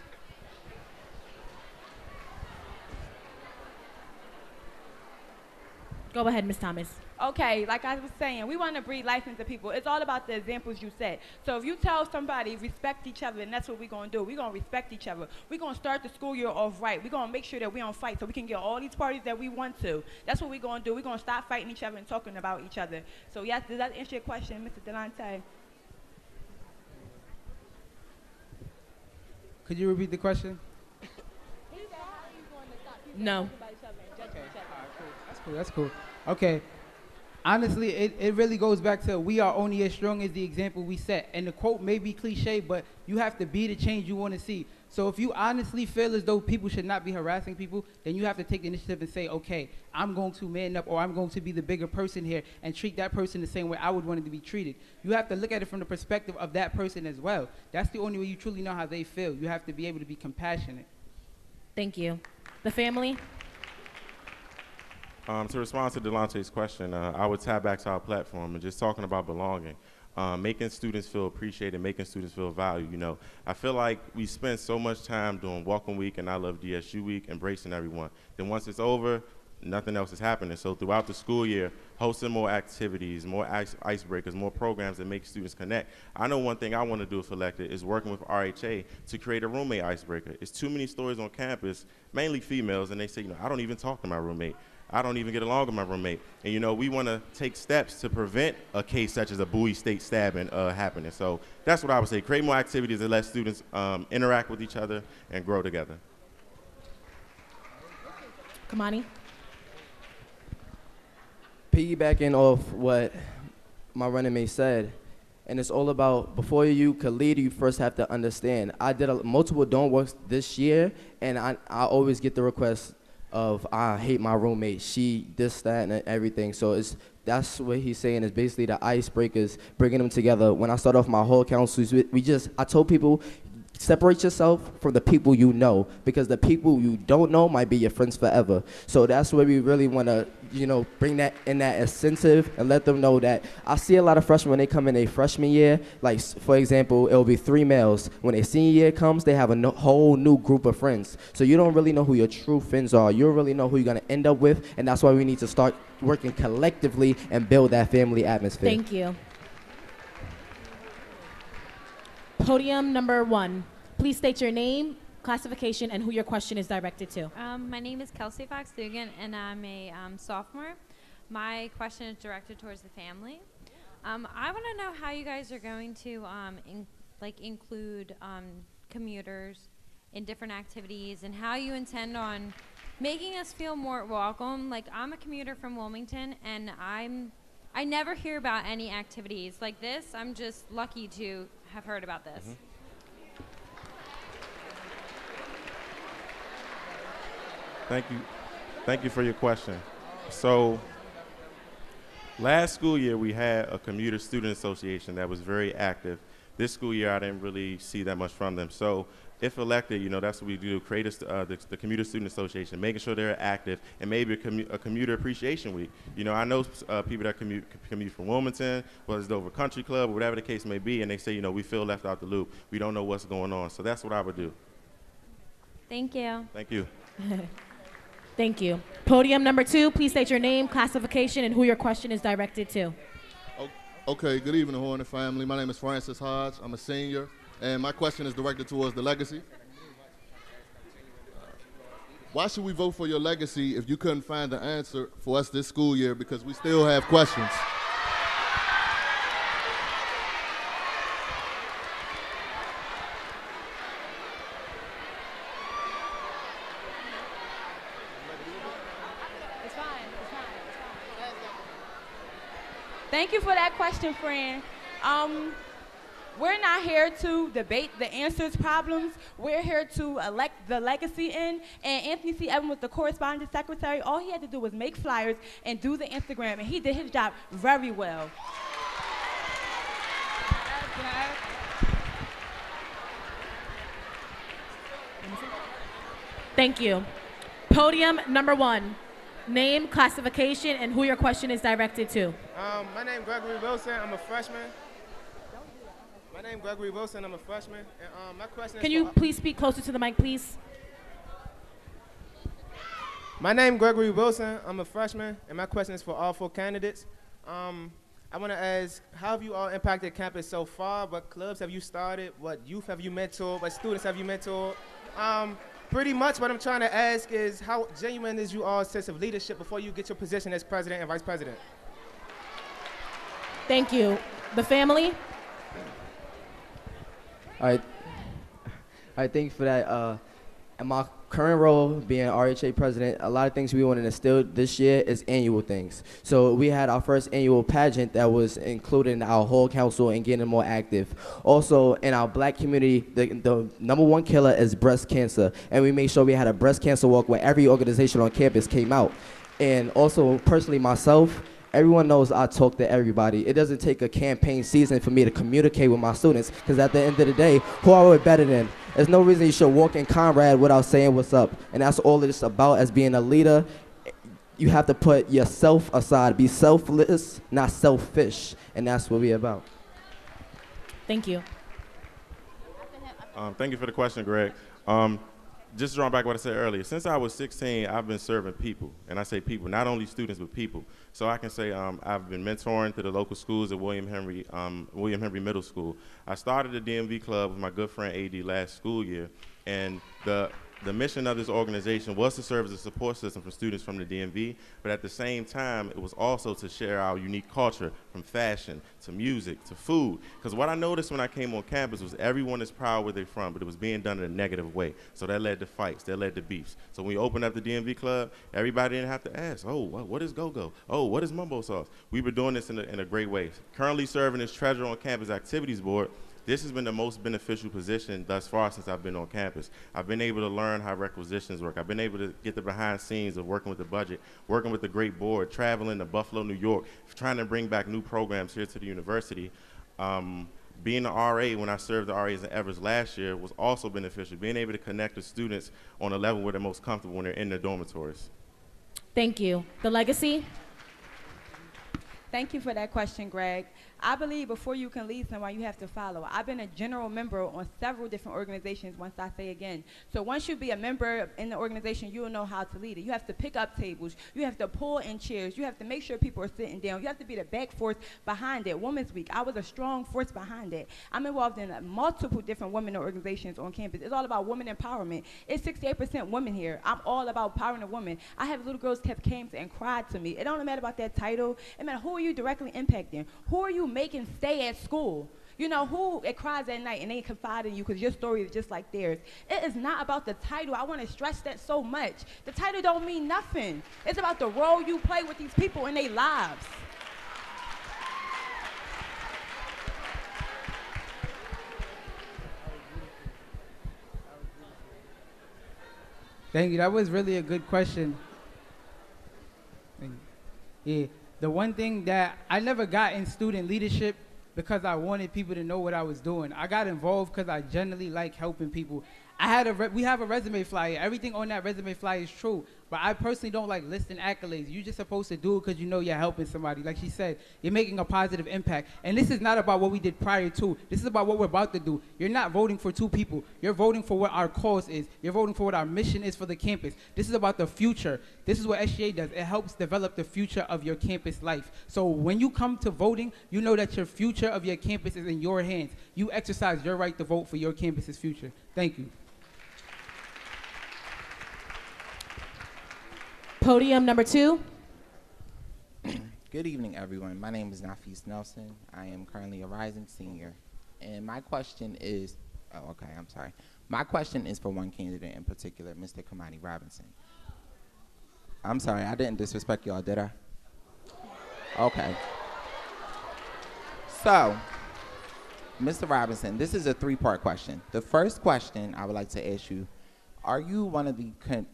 E: Go ahead, Ms. Thomas.
L: Okay, like I was saying, we want to breathe life into people. It's all about the examples you set. So if you tell somebody, respect each other, and that's what we're going to do. We're going to respect each other. We're going to start the school year off right. We're going to make sure that we don't fight so we can get all these parties that we want to. That's what we're going to do. We're going to stop fighting each other and talking about each other. So yes, does that answer your question, Mr. Delonte?
O: Could you repeat the question?
E: No.
O: That's cool. Okay. Honestly, it really goes back to we are only as strong as the example we set. And the quote may be cliche, but you have to be the change you want to see. So if you honestly feel as though people should not be harassing people, then you have to take the initiative and say, okay, I'm going to man up, or I'm going to be the bigger person here and treat that person the same way I would want it to be treated. You have to look at it from the perspective of that person as well. That's the only way you truly know how they feel. You have to be able to be compassionate.
E: Thank you. The family?
N: To respond to Delonte's question, I would tap back to our platform and just talking about belonging, making students feel appreciated, making students feel valued. I feel like we spend so much time doing Welcome Week and I Love DSU Week, embracing everyone. Then once it's over, nothing else is happening. So throughout the school year, hosting more activities, more icebreakers, more programs that make students connect. I know one thing I want to do if elected is working with RHA to create a roommate icebreaker. It's too many stories on campus, mainly females, and they say, I don't even talk to my roommate. I don't even get along with my roommate. And you know, we want to take steps to prevent a case such as a Bowie State stabbing happening. So that's what I would say. Create more activities that let students interact with each other and grow together.
E: Kamani?
M: Piggybacking off what my running mate said, and it's all about before you could lead, you first have to understand. I did multiple dorm works this year, and I always get the request of I hate my roommate, she this, that, and everything. So that's what he's saying is basically the icebreakers, bringing them together. When I start off my whole councils, I told people, separate yourself from the people you know, because the people you don't know might be your friends forever. So that's where we really want to, bring that in that incentive and let them know that I see a lot of freshmen when they come in their freshman year, like for example, it'll be 3 males. When their senior year comes, they have a whole new group of friends. So you don't really know who your true friends are. You don't really know who you're going to end up with, and that's why we need to start working collectively and build that family atmosphere.
E: Thank you. Podium number 1. Please state your name, classification, and who your question is directed to.
U: My name is Kelsey Fox Dugan, and I'm a sophomore. My question is directed towards the family. I want to know how you guys are going to include commuters in different activities, and how you intend on making us feel more welcome. Like, I'm a commuter from Wilmington, and I never hear about any activities like this. I'm just lucky to have heard about this.
N: Mm-hmm. Thank you for your question. So last school year we had a commuter student association that was very active. This school year I didn't really see that much from them. So if elected, that's what we do, create the commuter student association, making sure they're active, and maybe a commuter appreciation week. I know people that commute from Wilmington, whether it's Dover Country Club or whatever the case may be, and they say, we feel left out the loop. We don't know what's going on. So that's what I would do.
U: Thank you.
N: Thank you.
E: Thank you. Podium number 2, please state your name, classification, and who your question is directed to.
V: Okay, good evening, Hornet family. My name is Francis Hodge. I'm a senior, and my question is directed towards the legacy. Why should we vote for your legacy if you couldn't find the answer for us this school year, because we still have questions?
L: Thank you for that question, friend. We're not here to debate the answers problems. We're here to elect the legacy in. And Anthony C. Evans was the correspondence secretary. All he had to do was make flyers and do the Instagram, and he did his job very well.
E: Thank you. Podium number 1. Name, classification, and who your question is directed to.
W: My name is Gregory Wilson. I'm a freshman. My name is Gregory Wilson. I'm a freshman. And my question
E: Can
W: is
E: you please speak closer to the mic, please?
W: My name is Gregory Wilson. I'm a freshman, and my question is for all 4 candidates. I want to ask, how have you all impacted campus so far? What clubs have you started? What youth have you mentored? What students have you mentored? Pretty much what I'm trying to ask is, how genuine is you all's sense of leadership before you get your position as president and vice president?
E: Thank you. The family?
M: All right, thank you for that. In my current role, being RHA president, a lot of things we want to instill this year is annual things. So we had our first annual pageant that was including our whole council and getting more active. Also, in our black community, the number 1 killer is breast cancer, and we made sure we had a breast cancer walk where every organization on campus came out. And also, personally myself, everyone knows I talk to everybody. It doesn't take a campaign season for me to communicate with my students, because at the end of the day, who are we better than? There's no reason you should walk in Conrad without saying what's up. And that's all it's about as being a leader. You have to put yourself aside. Be selfless, not selfish. And that's what we're about.
E: Thank you.
N: Thank you for the question, Greg. Just drawing back what I said earlier, since I was 16, I've been serving people. And I say people, not only students, but people. So I can say I've been mentoring to the local schools at William Henry Middle School. I started the DMV club with my good friend AD last school year. And the the mission of this organization was to serve as a support system for students from the DMV, but at the same time, it was also to share our unique culture, from fashion to music to food. Because what I noticed when I came on campus was everyone is proud where they're from, but it was being done in a negative way. So that led to fights, that led to beefs. So when we opened up the DMV club, everybody didn't have to ask, oh, what is go-go? Oh, what is mumbo sauce? We were doing this in a great way. Currently serving as treasurer on campus activities board, this has been the most beneficial position thus far since I've been on campus. I've been able to learn how requisitions work. I've been able to get the behind scenes of working with the budget, working with the great board, traveling to Buffalo, New York, trying to bring back new programs here to the university. Being an RA, when I served the RAs in Evers last year, was also beneficial. Being able to connect with students on a level where they're most comfortable when they're in their dormitories.
E: Thank you. The legacy?
L: Thank you for that question, Greg. I believe before you can lead someone, you have to follow. I've been a general member on several different organizations, once I say again. So once you be a member in the organization, you'll know how to lead it. You have to pick up tables. You have to pull in chairs. You have to make sure people are sitting down. You have to be the back force behind it. Women's Week, I was a strong force behind it. I'm involved in multiple different women organizations on campus. It's all about women empowerment. It's 68% women here. I'm all about empowering the women. I have little girls that came and cried to me. It don't matter about that title. It matters who are you directly impacting? Who are you making stay at school? You know, who it cries at night and they confide in you because your story is just like theirs. It is not about the title. I want to stress that so much. The title don't mean nothing. It's about the role you play with these people in their lives.
O: Thank you. That was really a good question. Yeah. The one thing that I never got in student leadership because I wanted people to know what I was doing. I got involved because I generally like helping people. We have a resume flyer. Everything on that resume flyer is true. But I personally don't like listing accolades. You're just supposed to do it because you know you're helping somebody. Like she said, you're making a positive impact. And this is not about what we did prior to. This is about what we're about to do. You're not voting for two people. You're voting for what our cause is. You're voting for what our mission is for the campus. This is about the future. This is what SGA does. It helps develop the future of your campus life. So when you come to voting, you know that your future of your campus is in your hands. You exercise your right to vote for your campus's future. Thank you.
E: Podium number 2.
A: Good evening, everyone. My name is Nafis Nelson. I am currently a rising senior. And my question is, My question is for one candidate in particular, Mr. Kamani Robinson. I'm sorry, I didn't disrespect y'all, did I? Okay. So, Mr. Robinson, this is a 3-part question. The first question I would like to ask you, are you one of the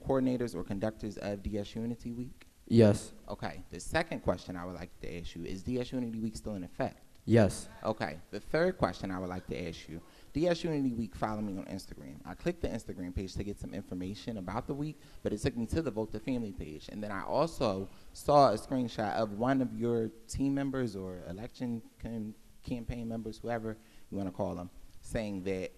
A: coordinators or conductors of DS Unity Week?
M: Yes.
A: Okay. The second question I would like to ask you, is DS Unity Week still in effect?
M: Yes.
A: Okay. The third question I would like to ask you, DS Unity Week, follow me on Instagram. I clicked the Instagram page to get some information about the week, but it took me to the Vote the Family page. And then I also saw a screenshot of one of your team members or election campaign members, whoever you want to call them, saying that,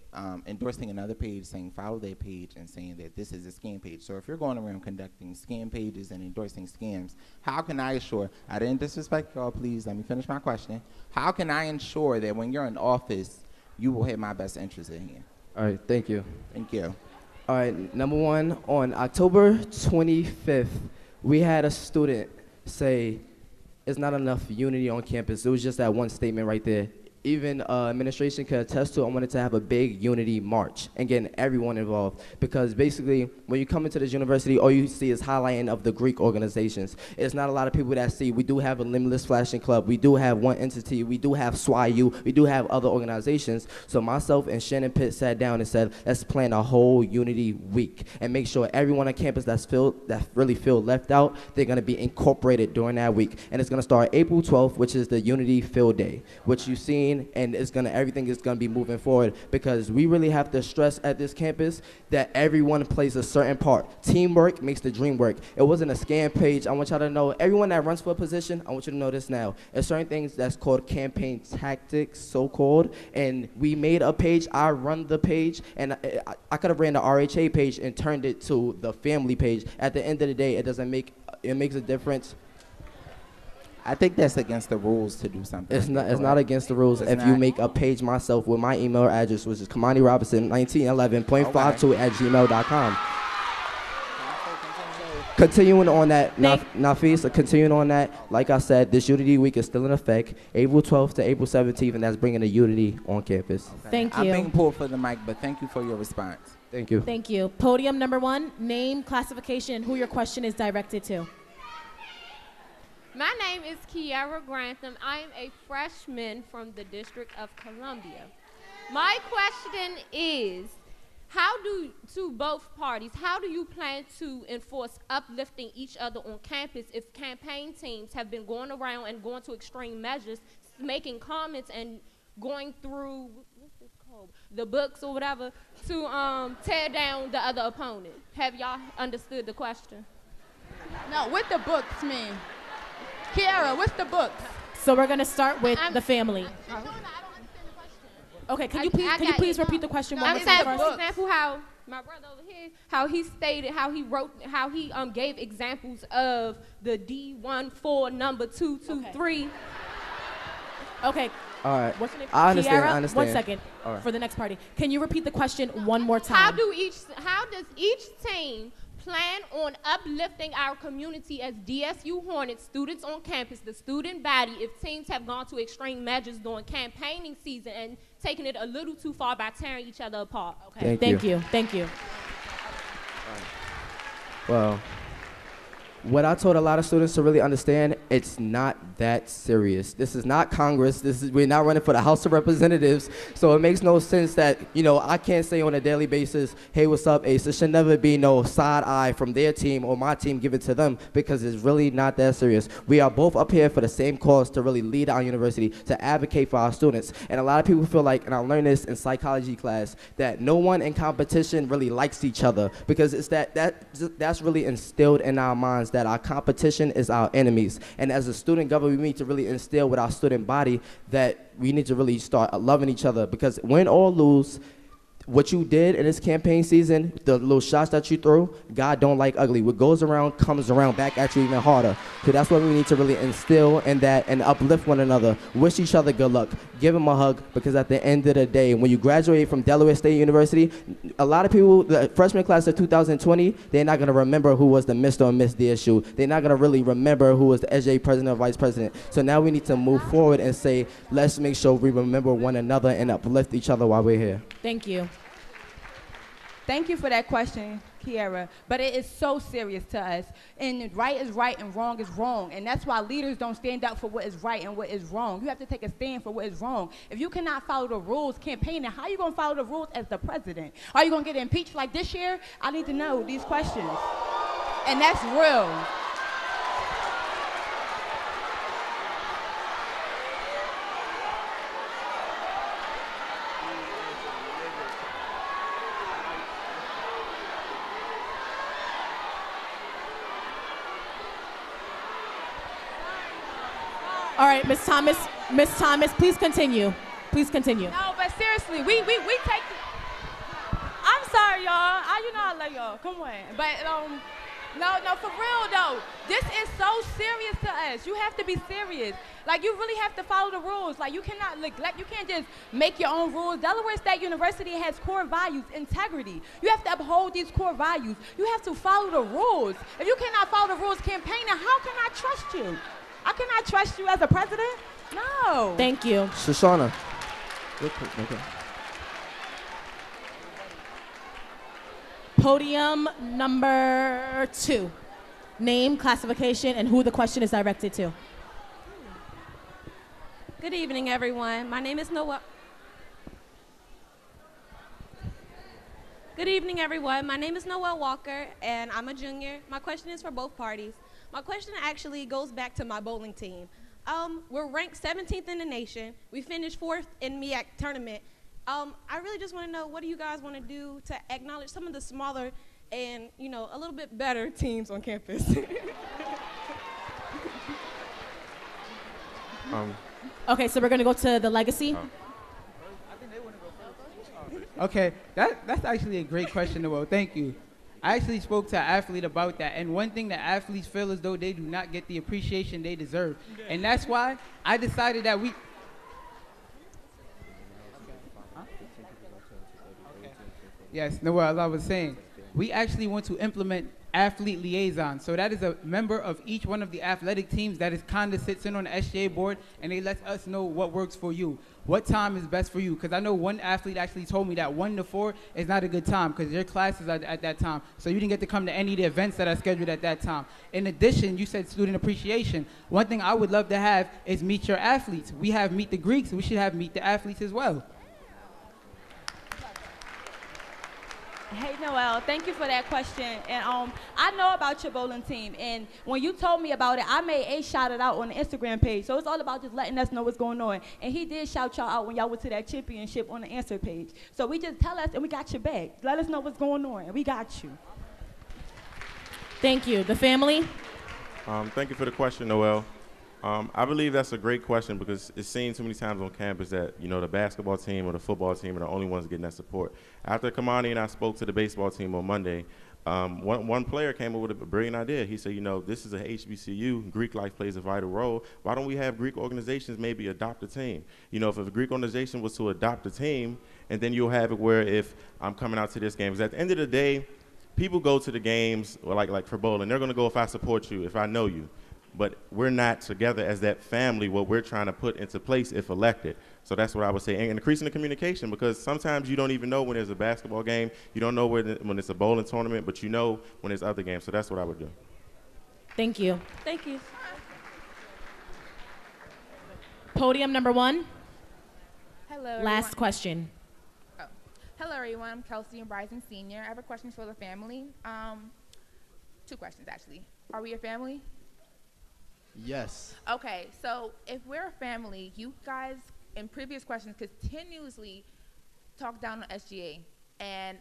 A: endorsing another page, saying follow their page, and saying that this is a scam page. So if you're going around conducting scam pages and endorsing scams, how can I assure, I didn't disrespect y'all, please, let me finish my question. How can I ensure that when you're in office, you will have my best interest at hand?
M: All right, thank you.
A: Thank you.
M: All right, number one, on October 25th, we had a student say, it's not enough unity on campus. It was just that one statement right there. Even administration could attest to, I wanted to have a big unity march and getting everyone involved, because basically when you come into this university, all you see is highlighting of the Greek organizations. It's not a lot of people that see, we do have a Limitless Flashing Club, we do have one entity, we do have SWIU, we do have other organizations. So myself and Shannon Pitt sat down and said, let's plan a whole unity week and make sure everyone on campus that really feel left out, they're gonna be incorporated during that week. And it's gonna start April 12th, which is the Unity Field Day, which you've seen, and everything is gonna be moving forward, because we really have to stress at this campus that everyone plays a certain part. Teamwork makes the dream work. It wasn't a scam page. I want y'all to know, everyone that runs for a position, I want you to know this now. There's certain things that's called campaign tactics, so-called, and we made a page, I run the page, and I could have ran the RHA page and turned it to the family page. At the end of the day, it makes a difference.
A: I think that's against the rules to do something.
M: It's
A: like
M: not. It's
A: that,
M: not
A: correct?
M: against the rules.
A: It's
M: If you
A: not?
M: make a page myself with my email address, which is KamaniRobinson1911.52@gmail.com. Continuing on that, Nafis, continuing on that, like I said, this Unity Week is still in effect, April 12th to April 17th, and that's bringing the unity on campus.
E: Thank
A: I'm
E: you.
A: being pulled for the mic, but thank you for your response.
M: Thank you.
E: Thank you. Podium number 1, name, classification, and who your question is directed to.
F: My name is Kiara Grantham. I am a freshman from the District of Columbia. My question is, to both parties, how do you plan to enforce uplifting each other on campus if campaign teams have been going around and going to extreme measures, making comments and going through, what's this called, the books or whatever, to tear down the other opponent? Have y'all understood the question?
L: No, with the books, man. Kiara, what's the books?
E: So we're going to start with the family. Okay, can you please repeat the question one
F: I'm
E: more
F: saying,
E: time?
F: for example, how my brother over here, how he stated, how he gave examples of the D14 number 223.
E: Okay.
M: All right.
E: What's your name?
M: I understand.
E: Kiara,
M: I understand.
E: 1 second
M: All right.
E: for the next party. Can you repeat the question one more time?
F: How does each team plan on uplifting our community as DSU Hornets, students on campus, the student body, if teams have gone to extreme measures during campaigning season and taking it a little too far by tearing each other apart?
E: Okay.
M: Thank you.
E: Thank you.
M: Well, what I told a lot of students to really understand, it's not that serious. This is not Congress. We're not running for the House of Representatives. So it makes no sense that, I can't say on a daily basis, hey, what's up, Ace? There should never be no side eye from their team or my team given to them, because it's really not that serious. We are both up here for the same cause, to really lead our university, to advocate for our students. And a lot of people feel like, and I learned this in psychology class, that no one in competition really likes each other, because it's that's really instilled in our minds that our competition is our enemies. And as a student government, we need to really instill with our student body that we need to really start loving each other, because win or lose, what you did in this campaign season, the little shots that you threw, God don't like ugly. What goes around comes around back at you even harder. So that's what we need to really instill in that, and uplift one another. Wish each other good luck. Give them a hug, because at the end of the day, when you graduate from Delaware State University, a lot of people, the freshman class of 2020, they're not going to remember who was the Mr. or Miss DSU. They're not going to really remember who was the SJ president or vice president. So now we need to move forward and say, let's make sure we remember one another and uplift each other while we're here.
E: Thank you.
L: Thank you for that question, Kiara. But it is so serious to us. And right is right and wrong is wrong. And that's why leaders don't stand up for what is right and what is wrong. You have to take a stand for what is wrong. If you cannot follow the rules campaigning, how are you going to follow the rules as the president? Are you going to get impeached like this year? I need to know these questions. And that's real.
E: All right, Miss Thomas, please continue. Please continue.
L: No, but seriously, we take. I'm sorry, y'all. I love y'all. Come on, but no, for real though. This is so serious to us. You have to be serious. Like, you really have to follow the rules. Like, you cannot neglect. You can't just make your own rules. Delaware State University has core values, integrity. You have to uphold these core values. You have to follow the rules. If you cannot follow the rules campaigning, how can I trust you? I cannot trust you as a president. No.
E: Thank you.
M: Shoshana.
E: Podium number 2. Name, classification, and who the question is directed to.
F: Good evening, everyone. My name is Noel. Good evening, everyone. My name is Noel Walker, and I'm a junior. My question is for both parties. My question actually goes back to my bowling team. We're ranked 17th in the nation. We finished 4th in MEAC tournament. I really just want to know, what do you guys want to do to acknowledge some of the smaller and, a little bit better teams on campus?
E: Okay, so we're going to go to the legacy.
O: Okay, that's actually a great question, Noel. Thank you. I actually spoke to an athlete about that, and one thing that athletes feel as though they do not get the appreciation they deserve. And that's why I decided that we... Yes, no, as I was saying, we actually want to implement athlete liaison. So that is a member of each one of the athletic teams that is kind of sits in on the SGA board, and they let us know what works for you. What time is best for you? Because I know one athlete actually told me that 1 to 4 is not a good time because your classes are at that time. So you didn't get to come to any of the events that are scheduled at that time. In addition, you said student appreciation. One thing I would love to have is meet your athletes. We have Meet the Greeks. We should have Meet the Athletes as well.
L: Hey, Noel, thank you for that question. And I know about your bowling team. And when you told me about it, I made A shout it out on the Instagram page. So it's all about just letting us know what's going on. And he did shout y'all out when y'all went to that championship on the answer page. So we just tell us, and we got your back. Let us know what's going on, and we got you.
E: Thank you. The family?
N: Thank you for the question, Noel. I believe that's a great question because it's seen too many times on campus that, you know, the basketball team or the football team are the only ones getting that support. After Kamani and I spoke to the baseball team on Monday, one player came up with a brilliant idea. He said, you know, this is a HBCU. Greek life plays a vital role. Why don't we have Greek organizations maybe adopt a team? You know, if a Greek organization was to adopt a team, and then you'll have it where if I'm coming out to this game, because at the end of the day, people go to the games, or like for bowling, they're going to go if I support you, if I know you. But we're not together as that family, what we're trying to put into place if elected. So that's what I would say. And increasing the communication, because sometimes you don't even know when there's a basketball game. You don't know when it's a bowling tournament, but you know when there's other games. So that's what I would do.
E: Thank you.
L: Thank you.
E: Podium number 1.
B: Hello,
E: Last
B: everyone.
E: question.
B: Oh. Hello, everyone. I'm Kelsey, a rising senior. I have a question for the family. 2 questions, actually. Are we a family?
G: Yes.
B: Okay, so if we're a family, you guys in previous questions continuously talk down on SGA, and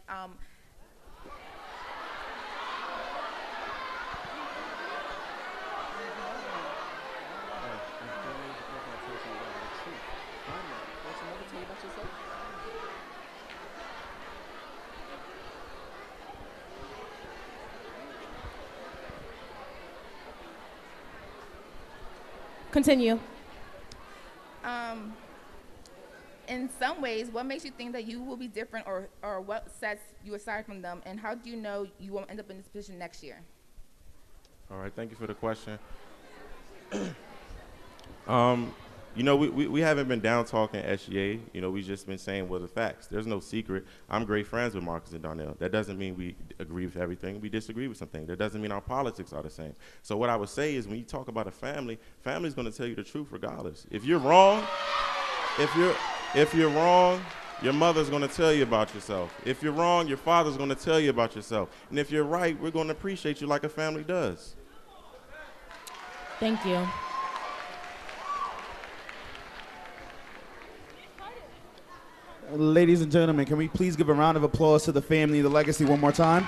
E: Continue.
B: in some ways, what makes you think that you will be different, or what sets you aside from them, and how do you know you won't end up in this position next year?
N: All right, thank you for the question. You know, we haven't been down talking SGA. You know, we've just been saying what the facts. There's no secret. I'm great friends with Marcus and Darnell. That doesn't mean we agree with everything. We disagree with something. That doesn't mean our politics are the same. So what I would say is when you talk about a family, family's going to tell you the truth regardless. If you're wrong, if you're wrong, your mother's going to tell you about yourself. If you're wrong, your father's going to tell you about yourself. And if you're right, we're going to appreciate you like a family does.
E: Thank you.
C: Ladies and gentlemen, can we please give a round of applause to the family and the legacy one more time?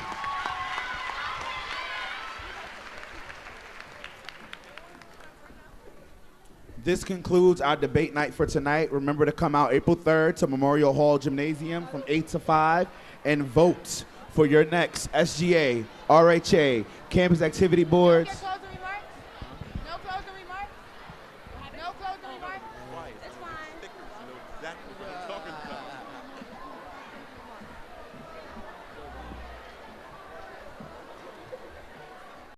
C: This concludes our debate night for tonight. Remember to come out April 3rd to Memorial Hall Gymnasium from 8 to 5 and vote for your next SGA, RHA, Campus Activity Boards,